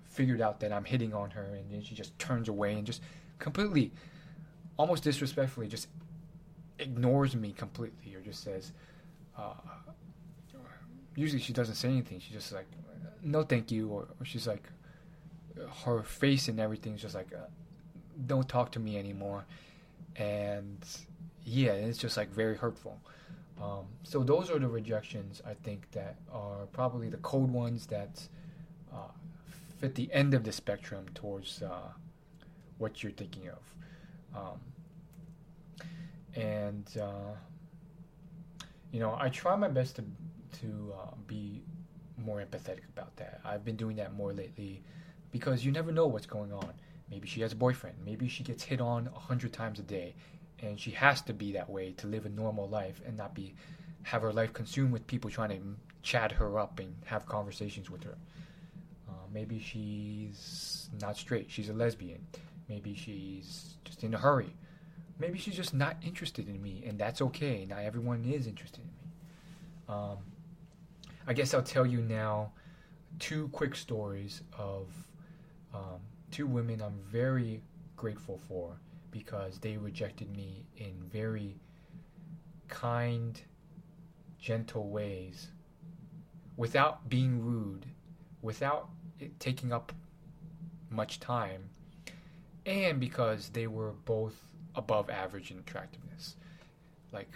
S1: figured out that I'm hitting on her, and then she just turns away and just completely, almost disrespectfully, just ignores me completely, or just says, usually she doesn't say anything. She's just like, no thank you, or she's like, her face and everything is just like, don't talk to me anymore. And yeah, it's just like very hurtful. So those are the rejections I think that are probably the cold ones that fit the end of the spectrum towards what you're thinking of. And I try my best to be more empathetic about that. I've been doing that more lately, because you never know what's going on. Maybe she has a boyfriend. Maybe she gets hit on 100 times a day, and she has to be that way to live a normal life and not have her life consumed with people trying to chat her up and have conversations with her. Maybe she's not straight. She's a lesbian. Maybe she's just in a hurry. Maybe she's just not interested in me, and that's okay. Not everyone is interested in me. I guess I'll tell you now 2 quick stories of 2 women I'm very grateful for, because they rejected me in very kind, gentle ways, without being rude, without it taking up much time, and because they were both above average in attractiveness. Like,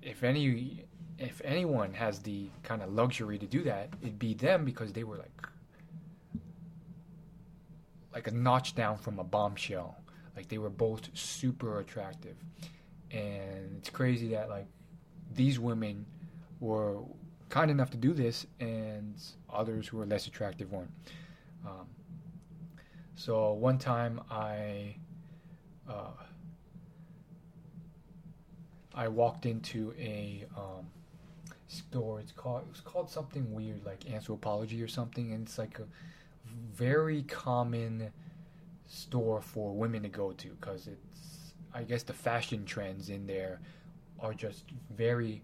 S1: if anyone has the kind of luxury to do that, it'd be them, because they were like a notch down from a bombshell. Like, they were both super attractive. And it's crazy that like these women were kind enough to do this, and others who were less attractive weren't. So one time I walked into a store. It was called something weird, like Anthropology or something, and it's like a very common store for women to go to, because it's, I guess, the fashion trends in there are just very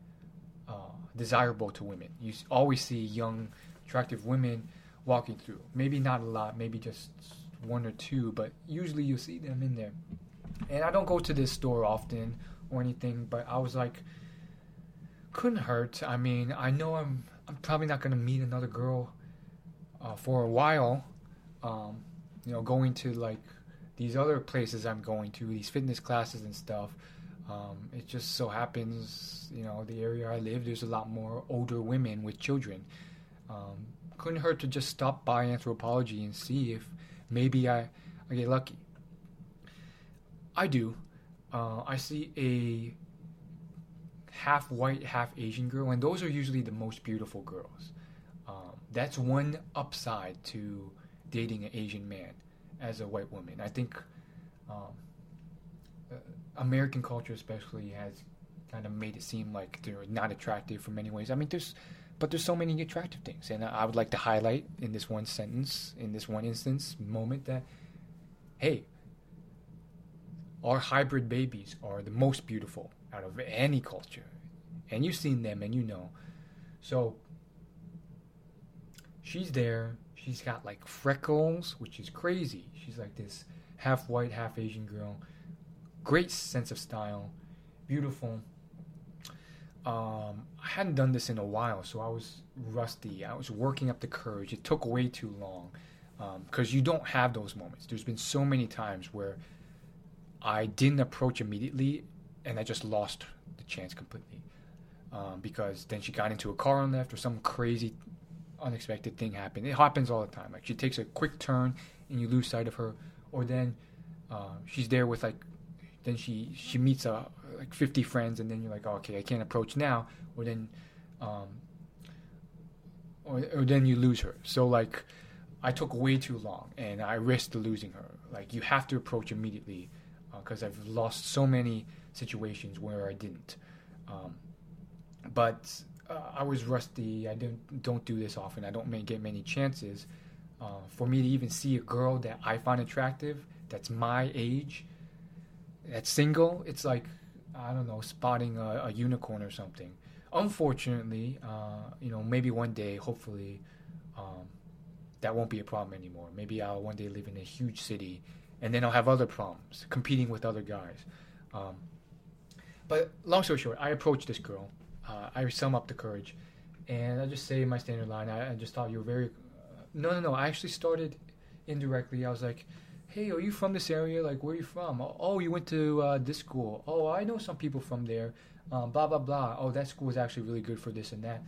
S1: desirable to women. You always see young, attractive women walking through. Maybe not a lot, maybe just 1 or 2, but usually you'll see them in there. And I don't go to this store often or anything, but I was like, couldn't hurt. I mean, I know I'm probably not gonna meet another girl for a while. Going to like these other places I'm going to, these fitness classes and stuff. It just so happens, the area I live, there's a lot more older women with children. Couldn't hurt to just stop by Anthropology and see if maybe I get lucky. I do. I see a half white, half Asian girl, and those are usually the most beautiful girls. That's one upside to dating an Asian man as a white woman. I think American culture especially has kind of made it seem like they're not attractive for many ways. I mean, there's so many attractive things, and I would like to highlight in this one sentence, in this one instance, moment, that, hey, our hybrid babies are the most beautiful out of any culture, and you've seen them, and you know. So she's there. She's got like freckles, which is crazy. She's like this half white, half Asian girl. great sense of style, beautiful. I hadn't done this in a while, so I was rusty. I was working up the courage. It took way too long because you don't have those moments. There's been so many times where I didn't approach immediately, and I just lost the chance completely because then she got into a car and left, or some crazy, unexpected thing happened. It happens all the time. Like she takes a quick turn, and you lose sight of her, or then she's there with like, then she meets like 50 friends, and then you're like, oh, okay, I can't approach now, or then or then you lose her. So like, I took way too long, and I risked losing her. Like you have to approach immediately, because I've lost so many situations where I didn't. But I was rusty. I don't do this often. I don't get many chances. For me to even see a girl that I find attractive, that's my age, that's single, it's like, I don't know, spotting a unicorn or something. Unfortunately, maybe one day, hopefully, that won't be a problem anymore. Maybe I'll one day live in a huge city, and then I'll have other problems, competing with other guys. But long story short, I approached this girl. I sum up the courage, and I just say my standard line. I just thought you were very... No. I actually started indirectly. I was like, hey, are you from this area? Like, where are you from? Oh, you went to this school. Oh, I know some people from there. Blah, blah, blah. Oh, that school is actually really good for this and that.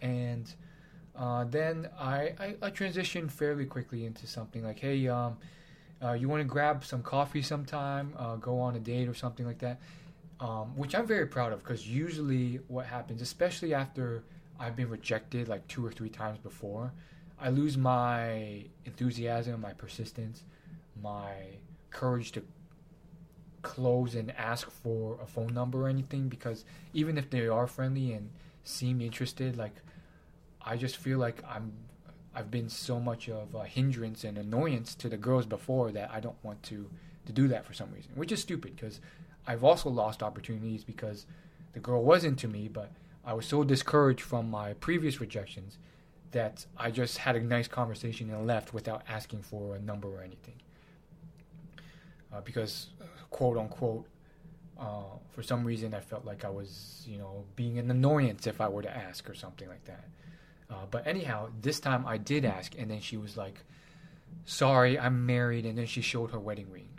S1: And then I transitioned fairly quickly into something like, hey, you want to grab some coffee sometime, go on a date or something like that, which I'm very proud of, because usually what happens, especially after I've been rejected like 2 or 3 times before, I lose my enthusiasm, my persistence, my courage to close and ask for a phone number or anything, because even if they are friendly and seem interested, like I just feel like I've been so much of a hindrance and annoyance to the girls before that I don't want to do that for some reason, which is stupid, because I've also lost opportunities because the girl was into me, but I was so discouraged from my previous rejections that I just had a nice conversation and left without asking for a number or anything. Because, quote unquote, for some reason I felt like I was, being an annoyance if I were to ask or something like that. But anyhow, this time I did ask, and then she was like, sorry, I'm married, and then she showed her wedding ring.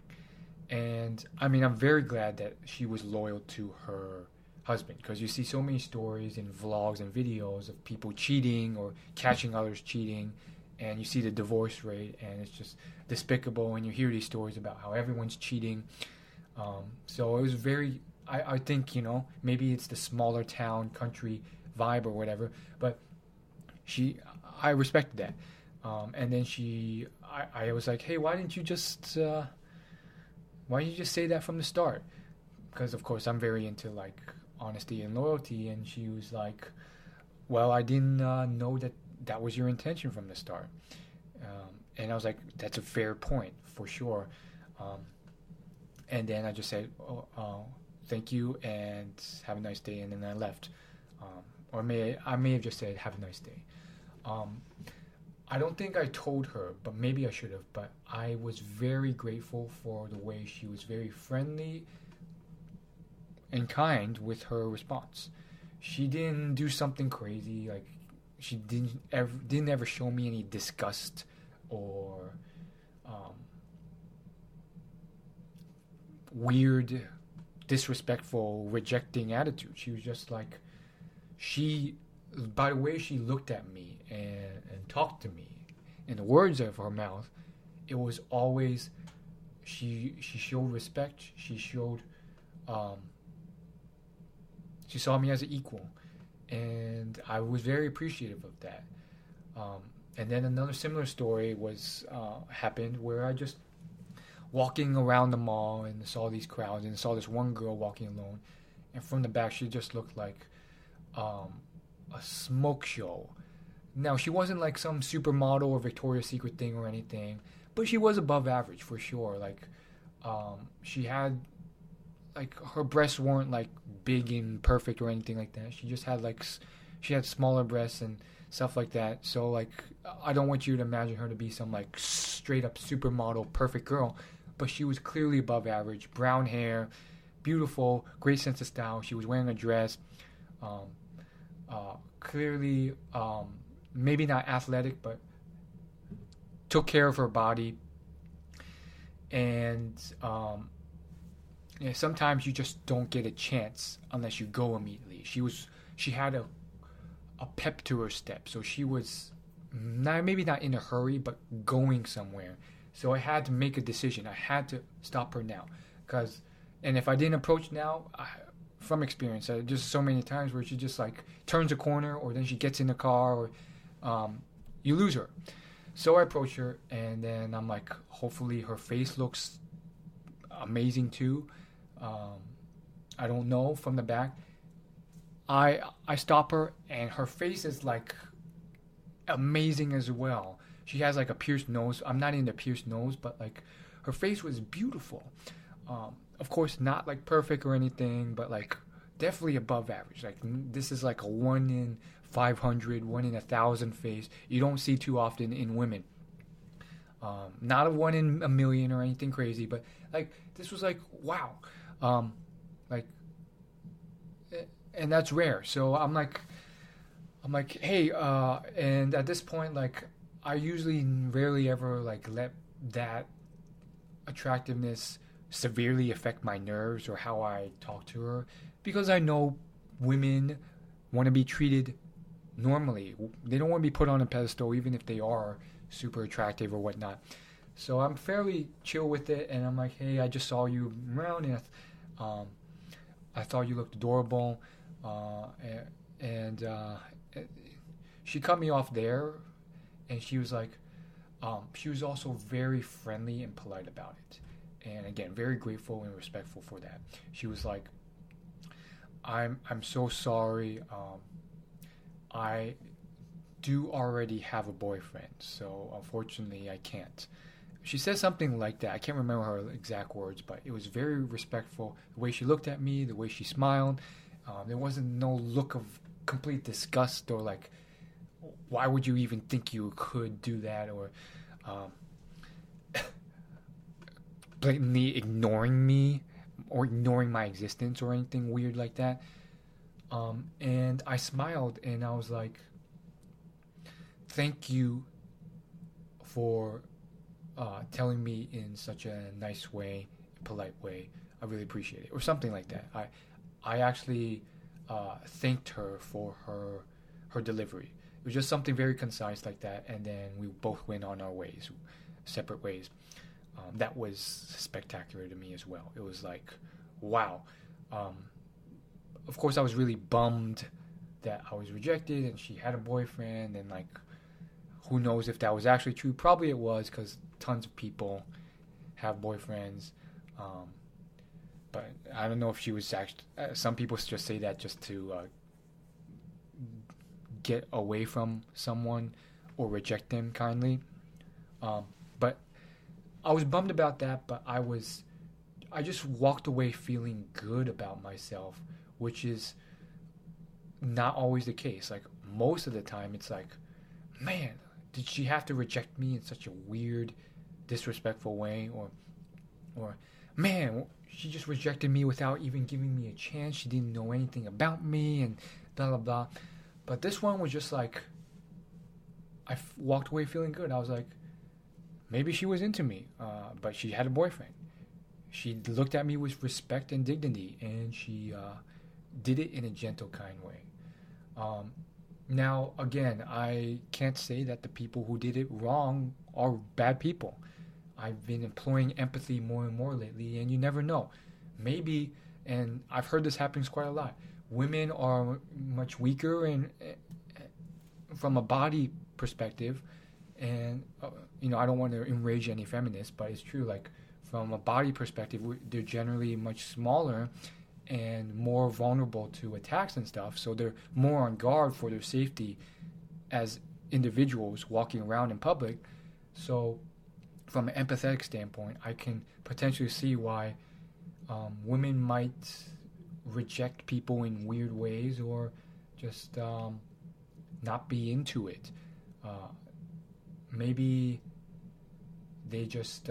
S1: And, I mean, I'm very glad that she was loyal to her husband, because you see so many stories in vlogs and videos of people cheating or catching others cheating, and you see the divorce rate, and it's just despicable, and you hear these stories about how everyone's cheating. So it was very, I think, maybe it's the smaller town, country vibe or whatever, but I respected that. And then I was like, hey, why didn't you just say that from the start? Because, of course, I'm very into, like, honesty and loyalty, and she was like, well, I didn't know that was your intention from the start. And I was like, that's a fair point, for sure. And then I just said, thank you, and have a nice day, and then I left. Or I may have just said, have a nice day. I don't think I told her, but maybe I should have, but I was very grateful for the way she was very friendly and kind with her response. She didn't do something crazy, like she didn't ever show me any disgust or weird, disrespectful, rejecting attitude. She was just like, by the way she looked at me and talked to me, in the words of her mouth, it was always, she showed respect, she showed, she saw me as an equal, and I was very appreciative of that. And then another similar story happened where I just walking around the mall and saw these crowds and saw this one girl walking alone, and from the back she just looked like a smoke show. Now, she wasn't like some supermodel or Victoria's Secret thing or anything, but she was above average for sure. Like, she had, like, her breasts weren't like big and perfect or anything like that. She just had she had smaller breasts and stuff like that. So, like, I don't want you to imagine her to be some like straight up supermodel perfect girl, but she was clearly above average. Brown hair, beautiful, great sense of style. She was wearing a dress. Um, Clearly, maybe not athletic, but took care of her body. And yeah, sometimes you just don't get a chance unless you go immediately. She had a pep to her step, so she was maybe not in a hurry, but going somewhere. So I had to make a decision. I had to stop her now, and if I didn't approach now, from experience, just so many times where she just like turns a corner, or then she gets in the car, or you lose her. So I approach her, and then I'm like, hopefully her face looks amazing too. I don't know from the back. I stop her, and her face is like amazing as well. She has like a pierced nose. I'm not into pierced nose, but like her face was beautiful. Of course, not like perfect or anything, but like definitely above average. Like this is like a 1 in 500, 1 in 1,000 face. You don't see too often in women. Not a 1 in a million or anything crazy, but like this was like wow, like, and that's rare. So I'm like, hey, and at this point, like I usually rarely ever like let that attractiveness severely affect my nerves or how I talk to her, because I know women want to be treated normally. They don't want to be put on a pedestal, even if they are super attractive or whatnot. So I'm fairly chill with it, and I'm like, hey, I just saw you around, and I thought you looked adorable, and she cut me off there, and she was like, she was also very friendly and polite about it. And again, very grateful and respectful for that. She was like, I'm so sorry. I do already have a boyfriend, so unfortunately I can't. She said something like that. I can't remember her exact words, but it was very respectful. The way she looked at me, the way she smiled. There wasn't no look of complete disgust or like, why would you even think you could do that, or blatantly ignoring me or ignoring my existence or anything weird like that. And I smiled, and I was like, thank you for telling me in such a nice way, polite way. I really appreciate it, or something like that. I actually thanked her for her delivery. It was just something very concise like that, and then we both went on our ways, separate ways. That was spectacular to me as well. It was like, wow. Of course, I was really bummed that I was rejected and she had a boyfriend, and like, who knows if that was actually true. Probably it was, because tons of people have boyfriends. But I don't know if she was actually... some people just say that just to get away from someone or reject them kindly. But I was bummed about that, but I just walked away feeling good about myself, which is not always the case. Like, most of the time, it's like, man, did she have to reject me in such a weird, disrespectful way? Or man, she just rejected me without even giving me a chance. She didn't know anything about me, and blah, blah, blah. But this one was just like, I walked away feeling good. I was like, maybe she was into me, but she had a boyfriend. She looked at me with respect and dignity, and she did it in a gentle, kind way. Now, again, I can't say that the people who did it wrong are bad people. I've been employing empathy more and more lately, and you never know. Maybe, and I've heard this happens quite a lot, women are much weaker and from a body perspective, and I don't want to enrage any feminists, but it's true. Like, from a body perspective, they're generally much smaller and more vulnerable to attacks and stuff, so they're more on guard for their safety as individuals walking around in public. So from an empathetic standpoint, I can potentially see why women might reject people in weird ways, or just not be into it. Maybe they just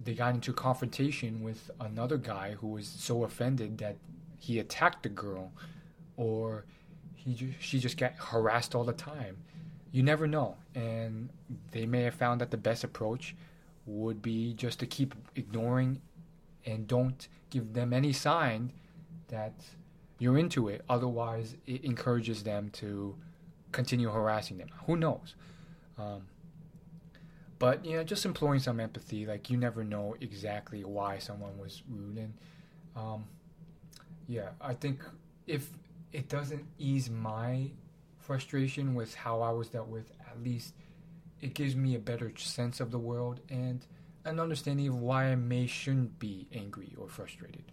S1: they got into confrontation with another guy who was so offended that he attacked the girl, or she just got harassed all the time. You never know, and they may have found that the best approach would be just to keep ignoring and don't give them any sign that you're into it. Otherwise, it encourages them to continue harassing them. Who knows? But just employing some empathy. Like, you never know exactly why someone was rude, and I think if it doesn't ease my frustration with how I was dealt with, at least it gives me a better sense of the world and an understanding of why I shouldn't be angry or frustrated,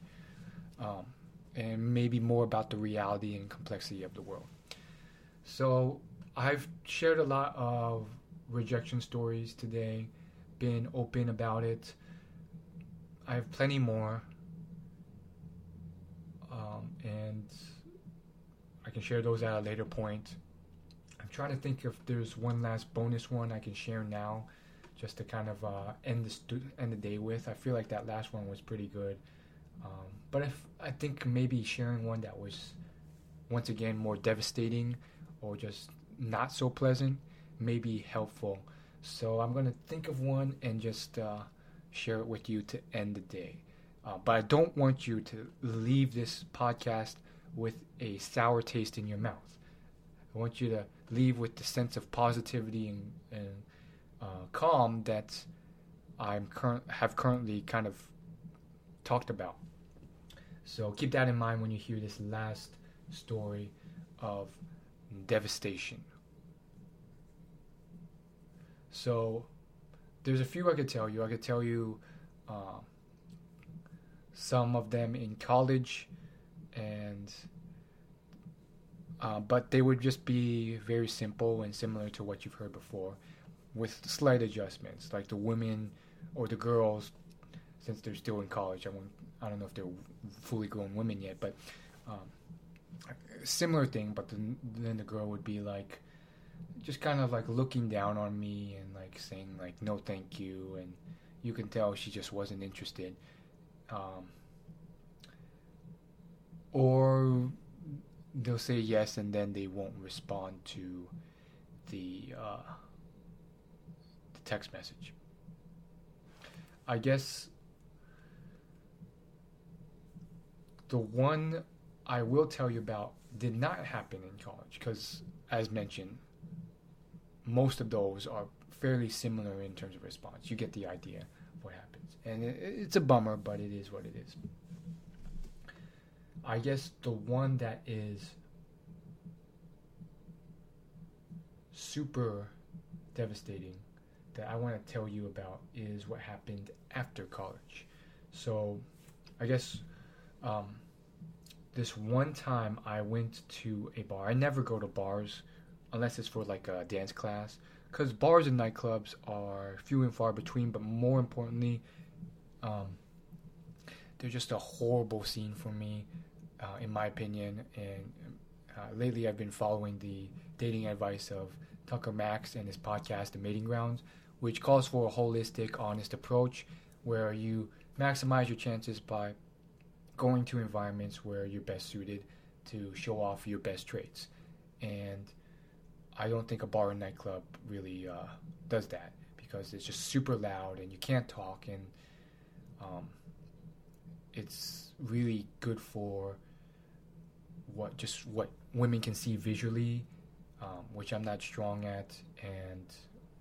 S1: and maybe more about the reality and complexity of the world. So I've shared a lot of rejection stories today, been open about it. I have plenty more, and I can share those at a later point. I'm trying to think if there's one last bonus one I can share now, just to kind of end the day with. I feel like that last one was pretty good, but I think maybe sharing one that was once again more devastating or just not so pleasant may be helpful. So I'm going to think of one and just share it with you to end the day. But I don't want you to leave this podcast with a sour taste in your mouth. I want you to leave with the sense of positivity and calm that have currently kind of talked about. So keep that in mind when you hear this last story of devastation. So there's a few I could tell you. I could tell you some of them in college, and but they would just be very simple and similar to what you've heard before, with slight adjustments. Like the women or the girls, since they're still in college, I don't know if they're fully grown women yet, but similar thing. But then the girl would be like, just kind of like looking down on me and like saying like no thank you, and you can tell she just wasn't interested. Or they'll say yes and then they won't respond to the text message. I guess the one I will tell you about did not happen in college, because as mentioned, most of those are fairly similar in terms of response. You get the idea of what happens. And it's a bummer, but it is what it is. I guess the one that is super devastating that I want to tell you about is what happened after college. So I guess this one time I went to a bar. I never go to bars unless it's for like a dance class, because bars and nightclubs are few and far between, but more importantly, they're just a horrible scene for me, in my opinion. And lately I've been following the dating advice of Tucker Max and his podcast, The Mating Grounds, which calls for a holistic, honest approach where you maximize your chances by going to environments where you're best suited to show off your best traits. And I don't think a bar or nightclub really does that, because it's just super loud and you can't talk, and it's really good for what women can see visually, which I'm not strong at, and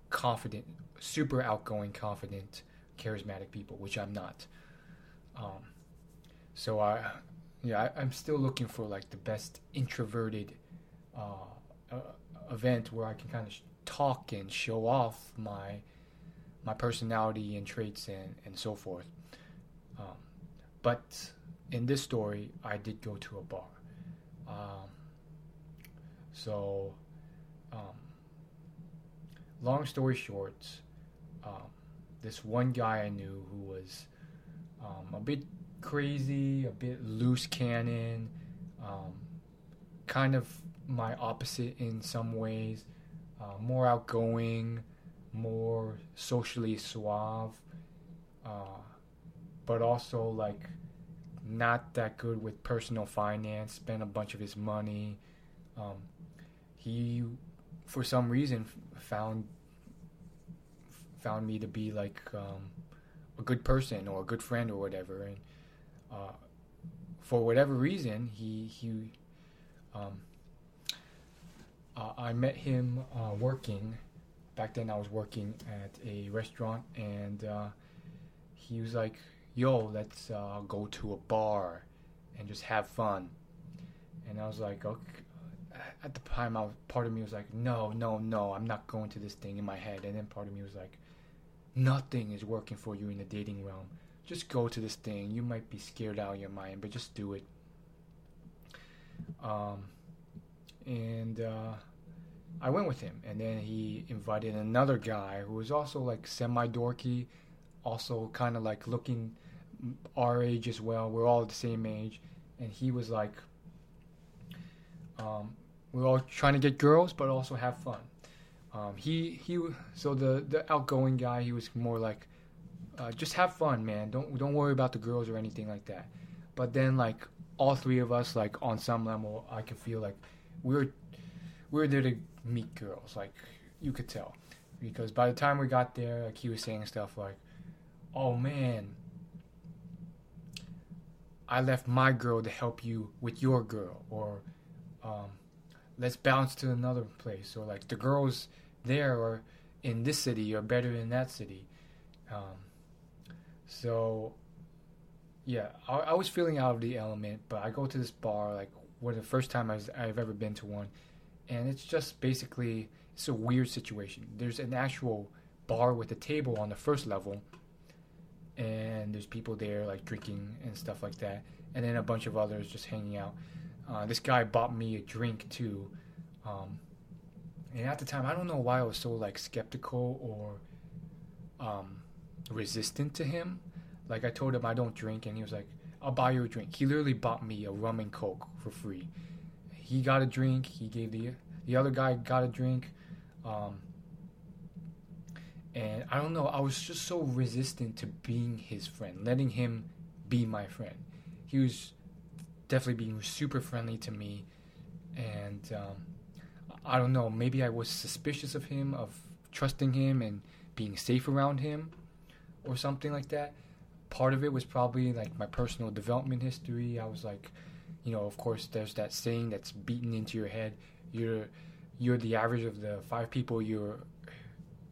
S1: confident, super outgoing, confident, charismatic people, which I'm not. So I'm still looking for like the best introverted event where I can kind of talk and show off my personality and traits and so forth. But in this story, I did go to a bar. Long story short, this one guy I knew who was a bit crazy, a bit loose cannon, kind of my opposite in some ways, more outgoing, more socially suave, but also like not that good with personal finance. Spent a bunch of his money. Um, he, for some reason, found me to be like a good person or a good friend or whatever, and uh, for whatever reason, he um, I met him working. Back then, I was working at a restaurant, and he was like, "Yo, let's go to a bar and just have fun." And I was like, "Okay." At the time, part of me was like, "No, no, no, I'm not going to this thing," in my head, and then part of me was like, "Nothing is working for you in the dating realm. Just go to this thing. You might be scared out of your mind, but just do it." Um, and I went with him, and then he invited another guy who was also like semi dorky, also kind of like looking our age as well. We're all the same age, and he was like, we're all trying to get girls, but also have fun. So the outgoing guy, he was more like, just have fun, man. Don't worry about the girls or anything like that. But then like all three of us, like on some level, I could feel like we're we're there to meet girls. Like you could tell, because by the time we got there, like he was saying stuff like, "Oh man, I left my girl to help you with your girl," or um, "Let's bounce to another place," or like the girls there or in this city are better in that city. Um, so yeah, I was feeling out of the element, but I go to this bar like for the first time I've ever been to one, and it's just basically it's a weird situation. There's an actual bar with a table on the first level, and there's people there like drinking and stuff like that, and then a bunch of others just hanging out. This guy bought me a drink too, um, and at the time I don't know why I was so like skeptical or resistant to him. Like I told him I don't drink, and he was like, "I'll buy you a drink." He literally bought me a rum and coke for free. He got a drink. He gave the other guy got a drink. Um, and I don't know. I was just so resistant to being his friend, letting him be my friend. He was definitely being super friendly to me, and I don't know. Maybe I was suspicious of him, of trusting him and being safe around him, or something like that. Part of it was probably like my personal development history. I was like, of course, there's that saying that's beaten into your head. You're the average of the five people you're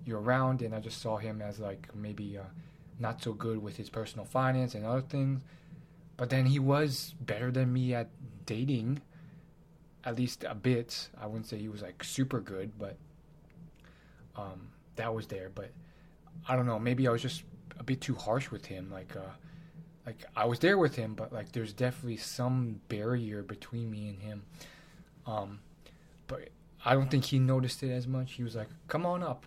S1: around, and I just saw him as like maybe not so good with his personal finance and other things. But then he was better than me at dating, at least a bit. I wouldn't say he was like super good, but that was there. But I don't know. Maybe I was just a bit too harsh with him. Like I was there with him, but like there's definitely some barrier between me and him. But I don't think he noticed it as much. He was like, "Come on up."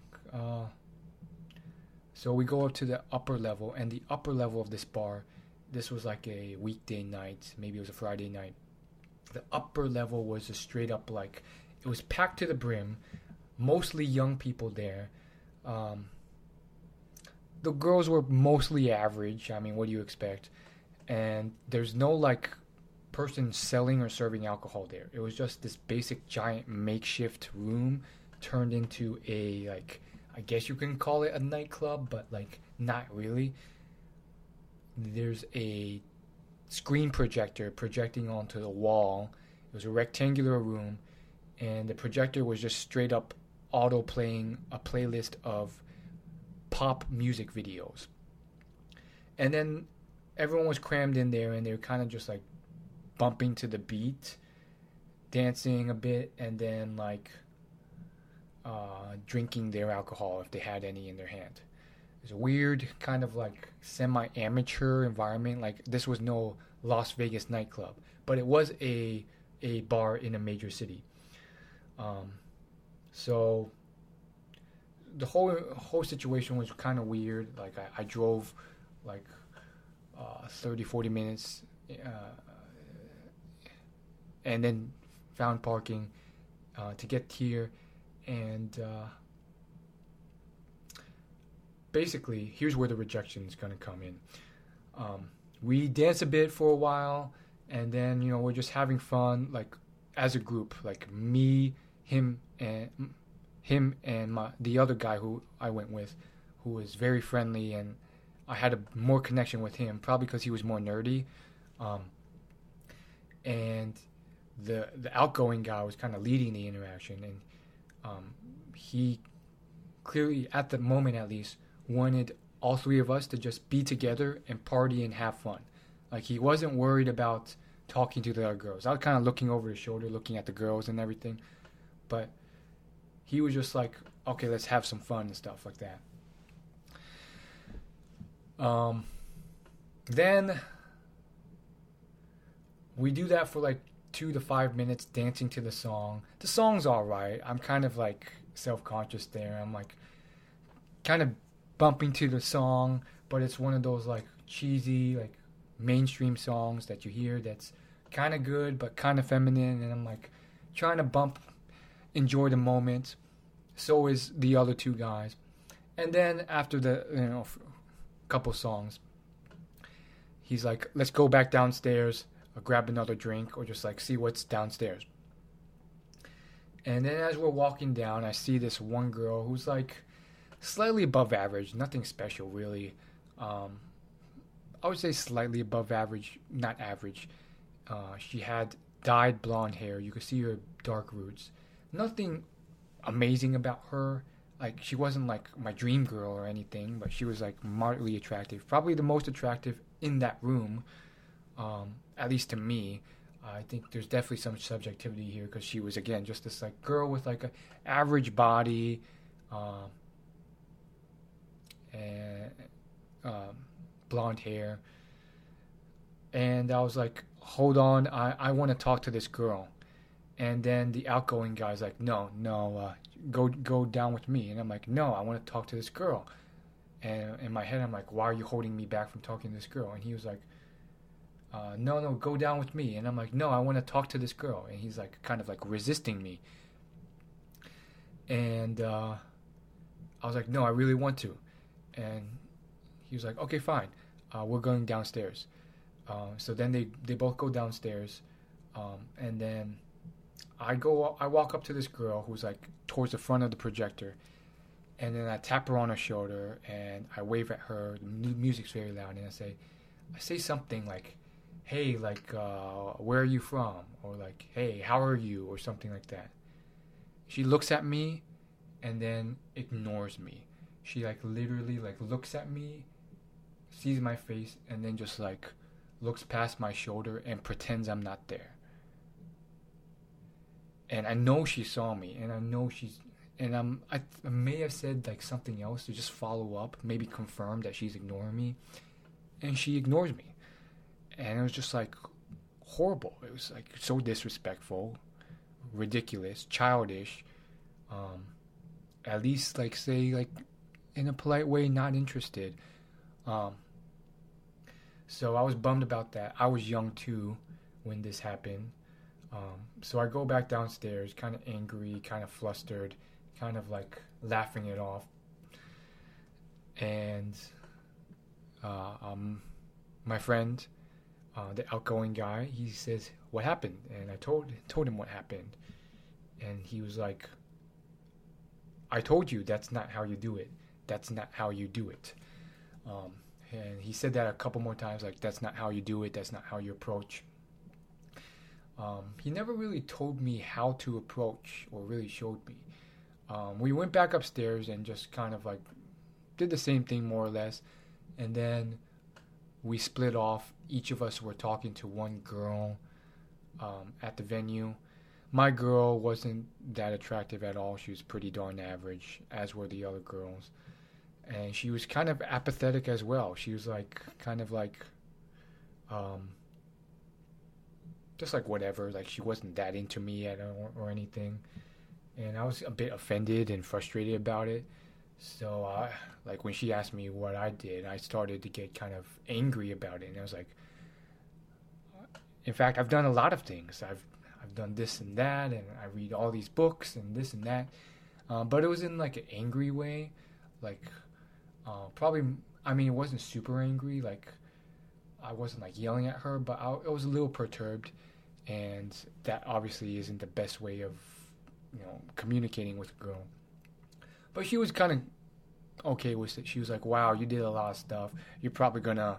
S1: So we go up to the upper level, and the upper level of this bar, this was like a weekday night, maybe it was a Friday night. The upper level was a straight up like, it was packed to the brim, mostly young people there. The girls were mostly average. I mean, what do you expect? And there's no like person selling or serving alcohol there. It was just this basic giant makeshift room turned into a like, I guess you can call it a nightclub, but like not really. There's a screen projector projecting onto the wall. It was a rectangular room, and the projector was just straight up auto playing a playlist of pop music videos. And then everyone was crammed in there, and they were kind of just like bumping to the beat, dancing a bit, and then like drinking their alcohol if they had any in their hand. It's a weird kind of like semi-amateur environment. Like this was no Las Vegas nightclub, but it was a bar in a major city. So the whole situation was kind of weird. Like I drove like 30-40 minutes and then found parking to get here, and basically, here's where the rejection is going to come in. We dance a bit for a while, and then, we're just having fun, like, as a group, like me, him, and the other guy who I went with, who was very friendly, and I had a more connection with him, probably because he was more nerdy. And the outgoing guy was kind of leading the interaction, and he clearly, at the moment at least, wanted all three of us to just be together and party and have fun. Like, he wasn't worried about talking to the other girls. I was kind of looking over his shoulder, looking at the girls and everything, but he was just like, okay, let's have some fun and stuff like that. Then we do that for like 2 to 5 minutes, dancing to the song. The song's alright. I'm kind of like self-conscious there. I'm like kind of bumping to the song, but it's one of those like cheesy, like mainstream songs that you hear that's kind of good but kind of feminine, and I'm like trying to enjoy the moment. So is the other two guys. And then after the couple songs, he's like, let's go back downstairs, or grab another drink, or just like see what's downstairs. And then as we're walking down, I see this one girl who's like slightly above average, nothing special really. I would say slightly above average, not average. She had dyed blonde hair. You could see her dark roots. Nothing amazing about her. Like, she wasn't like my dream girl or anything, but she was like moderately attractive. Probably the most attractive in that room, at least to me. I think there's definitely some subjectivity here, because she was, again, just this like girl with like a average body, and blonde hair. And I was like, hold on, I want to talk to this girl. And then the outgoing guy's like, no, go down with me. And I'm like, no, I want to talk to this girl. And in my head, I'm like, why are you holding me back from talking to this girl? And he was like, no, go down with me. And I'm like, no, I want to talk to this girl. And he's like, kind of like resisting me. And I was like, no, I really want to. And he was like, okay, fine. We're going downstairs. So then they both go downstairs. And then I walk up to this girl who's like towards the front of the projector. And then I tap her on her shoulder and I wave at her. The music's very loud. And I say something like, hey, like, where are you from? Or like, hey, how are you? Or something like that. She looks at me and then ignores me. She like literally like looks at me, sees my face, and then just like looks past my shoulder and pretends I'm not there. And I know she saw me, and I know I may have said like something else to just follow up, maybe confirm that she's ignoring me, and she ignores me. And it was just like horrible. It was like so disrespectful, ridiculous, childish. At least like say like in a polite way, not interested. So I was bummed about that. I was young too when this happened. So I go back downstairs, kind of angry, kind of flustered, kind of like laughing it off. And my friend, the outgoing guy, he says, "What happened?" And I told him what happened. And he was like, "I told you that's not how you do it. That's not how you do it." And he said that a couple more times, like, that's not how you do it. That's not how you approach. He never really told me how to approach or really showed me. We went back upstairs and just kind of like did the same thing more or less. And then we split off. Each of us were talking to one girl at the venue. My girl wasn't that attractive at all. She was pretty darn average, as were the other girls. And she was kind of apathetic as well. She was like, kind of like, just like whatever. Like, she wasn't that into me or anything. And I was a bit offended and frustrated about it. So, like, when she asked me what I did, I started to get kind of angry about it. And I was like, in fact, I've done a lot of things. I've done this and that, and I read all these books and this and that. But it was in like an angry way. Like, Probably, I mean, it wasn't super angry. Like, I wasn't like yelling at her, but I was a little perturbed, and that obviously isn't the best way of, communicating with a girl. But she was kind of okay with it. She was like, "Wow, you did a lot of stuff. You're probably gonna,"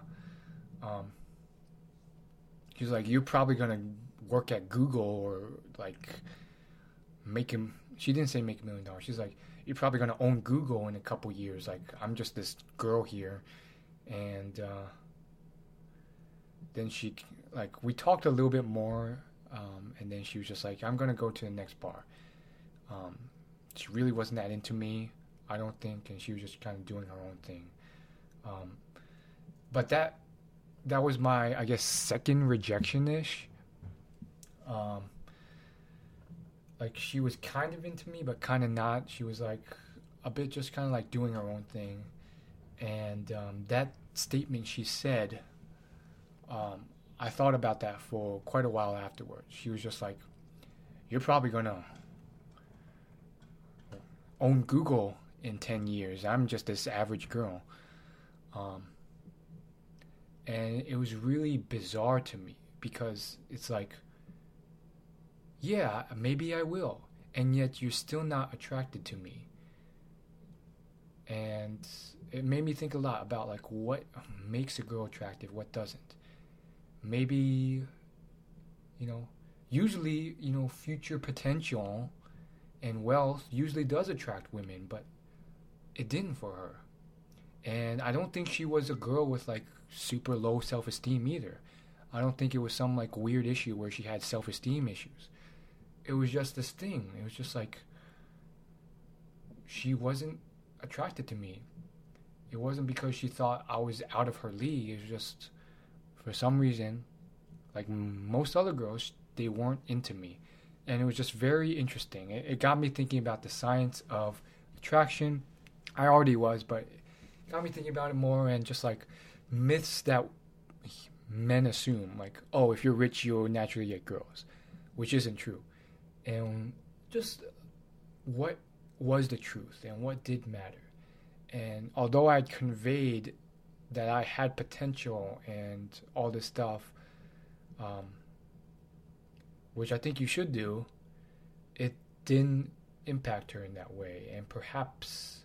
S1: um, she was like, "You're probably gonna work at Google or like make him." She didn't say make $1 million. She's like, "You're probably gonna own Google in a couple years. Like, I'm just this girl here," and then we talked a little bit more, and then she was just like, "I'm gonna go to the next bar." She really wasn't that into me, I don't think, and she was just kind of doing her own thing. But that was my, I guess, second rejection-ish. Like, she was kind of into me, but kind of not. She was like a bit just kind of like doing her own thing, and that statement she said, I thought about that for quite a while afterwards. She was just like, "You're probably gonna own Google in 10 years. I'm just this average girl." And it was really bizarre to me because it's like, yeah, maybe I will, and yet you're still not attracted to me. And it made me think a lot about like what makes a girl attractive, what doesn't. Maybe, usually, future potential and wealth usually does attract women, but it didn't for her. And I don't think she was a girl with like super low self-esteem either. I don't think it was some like weird issue where she had self-esteem issues. It was just this thing. It was just like she wasn't attracted to me. It wasn't because she thought I was out of her league. It was just for some reason, like most other girls, they weren't into me. And it was just very interesting. It got me thinking about the science of attraction. I already was, but it got me thinking about it more, and just like myths that men assume, like, oh, if you're rich, you'll naturally get girls, which isn't true. And just what was the truth and what did matter. And although I conveyed that I had potential and all this stuff, which I think you should do, it didn't impact her in that way. And perhaps,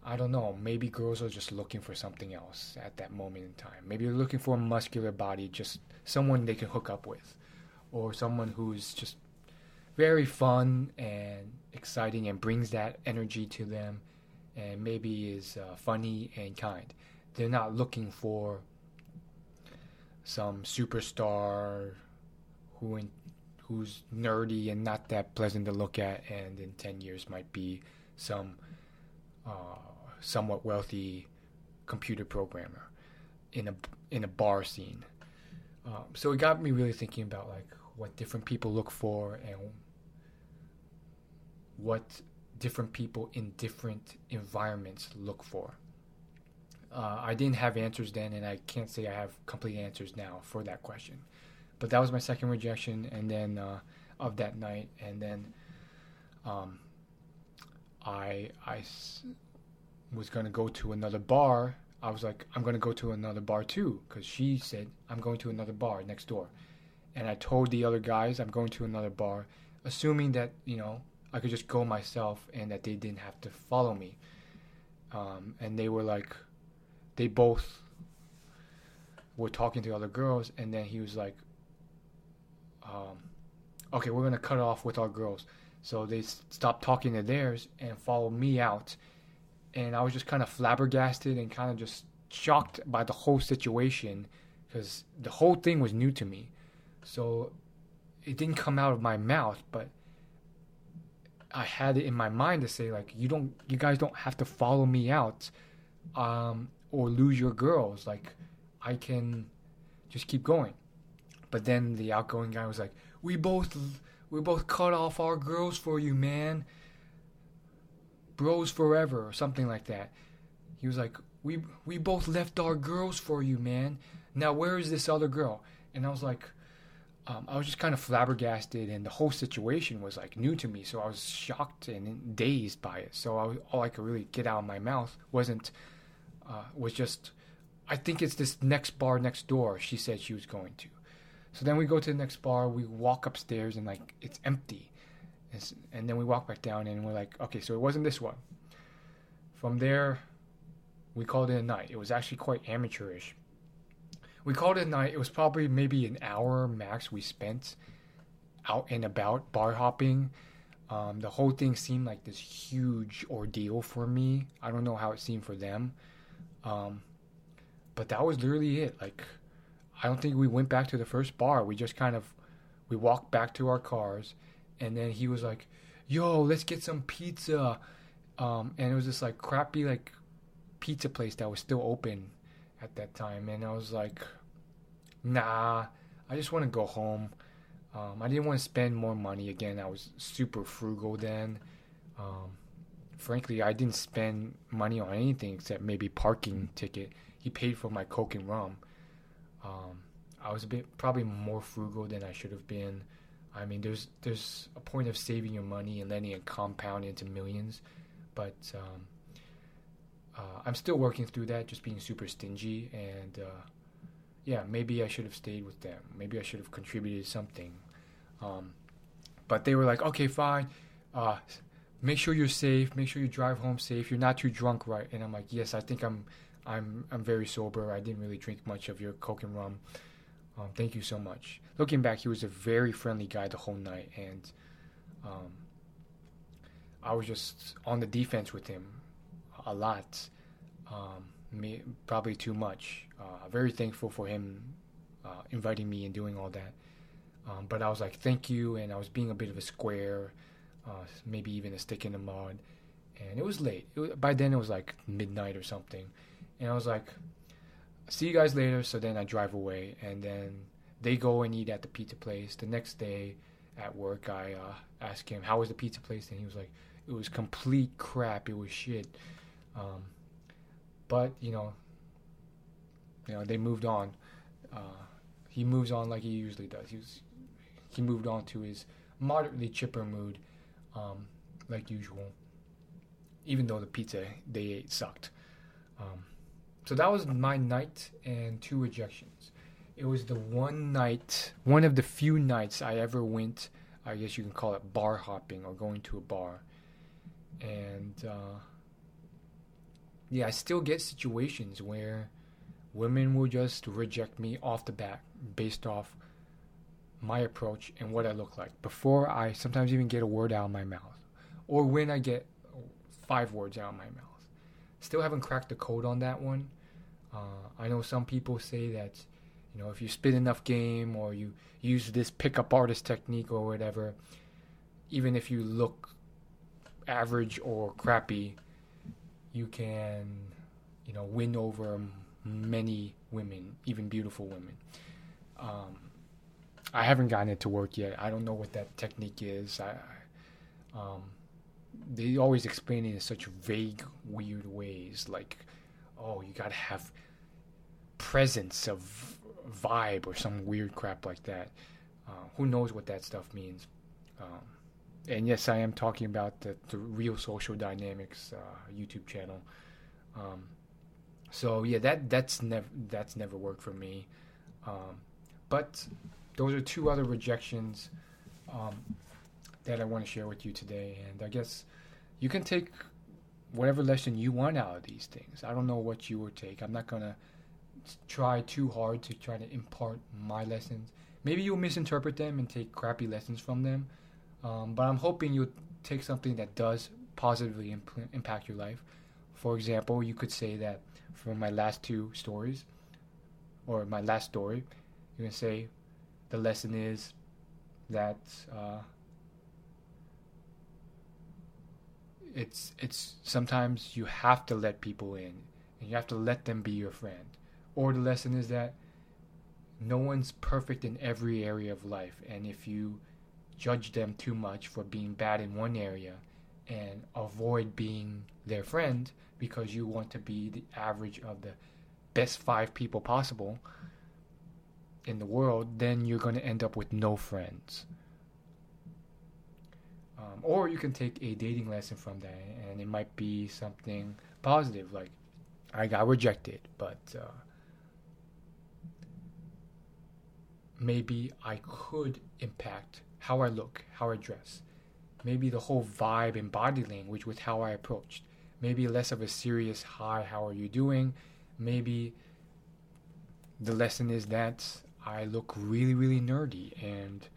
S1: I don't know, maybe girls are just looking for something else at that moment in time. Maybe they're looking for a muscular body, just someone they can hook up with, or someone who's just very fun and exciting and brings that energy to them, and maybe is funny and kind. They're not looking for some superstar who's nerdy and not that pleasant to look at, and in 10 years might be some somewhat wealthy computer programmer in a bar scene. So it got me really thinking about like what different people look for and what different people in different environments look for. I didn't have answers then, and I can't say I have complete answers now for that question. But that was my second rejection, and then of that night, and then I was gonna go to another bar. I was like, I'm gonna go to another bar too, because she said I'm going to another bar next door, and I told the other guys I'm going to another bar, assuming that I could just go myself and that they didn't have to follow me. And they were like, they both were talking to other girls, and then he was like, okay, we're going to cut off with our girls. So they stopped talking to theirs and followed me out. And I was just kind of flabbergasted and kind of just shocked by the whole situation, because the whole thing was new to me. So it didn't come out of my mouth, but I had it in my mind to say, like, you guys don't have to follow me out, or lose your girls. Like, I can just keep going. But then the outgoing guy was like, we both cut off our girls for you, man. Bros forever, or something like that. He was like, we both left our girls for you, man. Now where is this other girl? And I was like, I was just kind of flabbergasted, and the whole situation was like new to me. So I was shocked and dazed by it. So all I could really get out of my mouth was just, I think it's this next bar next door. She said she was going to. So then we go to the next bar. We walk upstairs, and like it's empty. And then we walk back down, and we're like, okay, so it wasn't this one. From there, we called it a night. It was actually quite amateurish. We called it a night. It was probably maybe an hour max we spent out and about bar hopping. The whole thing seemed like this huge ordeal for me. I don't know how it seemed for them. But that was literally it. Like, I don't think we went back to the first bar. We just we walked back to our cars, and then he was like, yo, let's get some pizza. And it was this like crappy like pizza place that was still open at that time. And I was like, nah, I just want to go home. I didn't want to spend more money again. I was super frugal then. Frankly, I didn't spend money on anything except maybe parking ticket. He paid for my Coke and rum. I was probably more frugal than I should have been. I mean, there's a point of saving your money and letting it compound into millions, but I'm still working through that, just being super stingy. And yeah, maybe I should have stayed with them. Maybe I should have contributed something. But they were like, okay, fine. Make sure you're safe. Make sure you drive home safe. You're not too drunk, right? And I'm like, yes, I think I'm very sober. I didn't really drink much of your Coke and rum. Thank you so much. Looking back, he was a very friendly guy the whole night, and I was just on the defense with him a lot. Probably too much. Very thankful for him inviting me and doing all that. But I was like, thank you, and I was being a bit of a square, maybe even a stick in the mud. And it was late. By then it was like midnight or something. And I was like, see you guys later. So then I drive away, and then they go and eat at the pizza place. The next day at work, I asked him, how was the pizza place? And he was like, it was complete crap. It was shit. But, they moved on. He moves on like he usually does. He moved on to his moderately chipper mood, like usual, even though the pizza they ate sucked. So that was my night and 2 rejections. It was the one of the few nights I ever went, I guess you can call it bar hopping or going to a bar. And I still get situations where women will just reject me off the bat based off my approach and what I look like before I sometimes even get a word out of my mouth, or when I get 5 words out of my mouth. Still haven't cracked the code on that one. I know some people say that, if you spit enough game or you use this pickup artist technique or whatever, even if you look average or crappy, you can, win over many women, even beautiful women. I haven't gotten it to work yet. I don't know what that technique is. They always explain it in such vague, weird ways, like, oh, you gotta have presence of vibe or some weird crap like that. Who knows what that stuff means? And yes, I am talking about the Real Social Dynamics YouTube channel. So yeah, that's never worked for me. But those are 2 other rejections that I want to share with you today. And I guess you can take whatever lesson you want out of these things. I don't know what you would take. I'm not going to try too hard to try to impart my lessons. Maybe you'll misinterpret them and take crappy lessons from them. But I'm hoping you'll take something that does positively impact your life. For example, you could say that for my last 2 stories, or my last story, you can say the lesson is that it's sometimes you have to let people in, and you have to let them be your friend. Or the lesson is that no one's perfect in every area of life, and if you judge them too much for being bad in one area and avoid being their friend because you want to be the average of the best 5 people possible, in the world, then you're going to end up with no friends. Or you can take a dating lesson from that, and it might be something positive, like I got rejected, but maybe I could impact how I look, how I dress. Maybe the whole vibe and body language with how I approached. Maybe less of a serious hi, how are you doing? Maybe the lesson is that I look really, really nerdy, and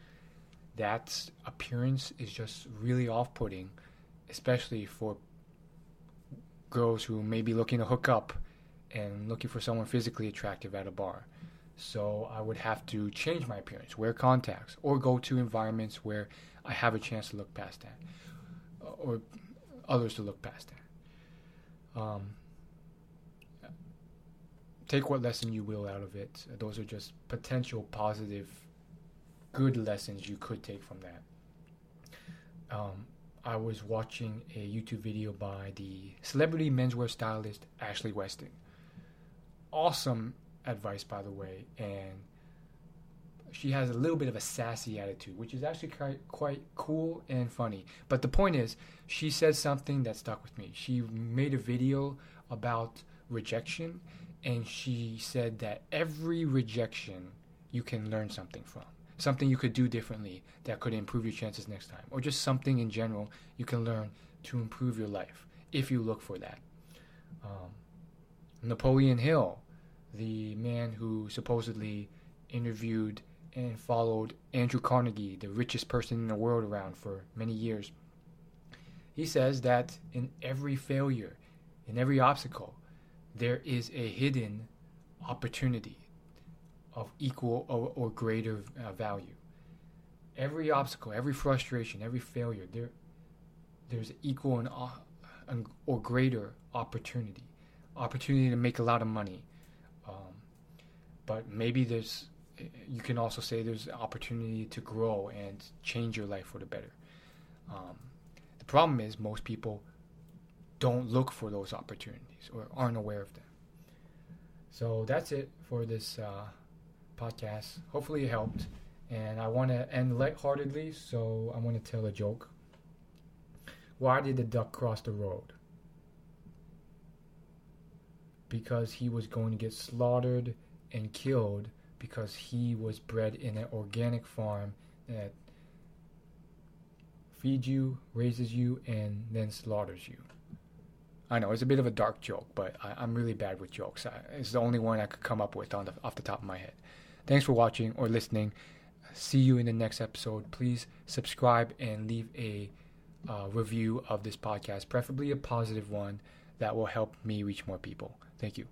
S1: that appearance is just really off-putting, especially for girls who may be looking to hook up and looking for someone physically attractive at a bar. So I would have to change my appearance, wear contacts, or go to environments where I have a chance to look past that, or others to look past that. Take what lesson you will out of it. Those are just potential positive, good lessons you could take from that. I was watching a YouTube video by the celebrity menswear stylist Ashley Westing. Awesome advice, by the way, and she has a little bit of a sassy attitude, which is actually quite cool and funny. But the point is, she said something that stuck with me. She made a video about rejection, and she said that every rejection you can learn something from. Something you could do differently that could improve your chances next time. Or just something in general you can learn to improve your life if you look for that. Napoleon Hill, the man who supposedly interviewed and followed Andrew Carnegie, the richest person in the world, around for many years. He says that in every failure, in every obstacle, there is a hidden opportunity of equal or greater value. Every obstacle, every frustration, every failure, there's equal or greater opportunity to make a lot of money. But maybe you can also say there's an opportunity to grow and change your life for the better. The problem is most people don't look for those opportunities or aren't aware of them. So that's it for this podcast. Hopefully it helped. And I want to end lightheartedly, so I want to tell a joke. Why did the duck cross the road? Because he was going to get slaughtered and killed because he was bred in an organic farm that feeds you, raises you, and then slaughters you. I know, it's a bit of a dark joke, but I'm really bad with jokes. It's the only one I could come up with off the top of my head. Thanks for watching or listening. See you in the next episode. Please subscribe and leave a review of this podcast, preferably a positive one that will help me reach more people. Thank you.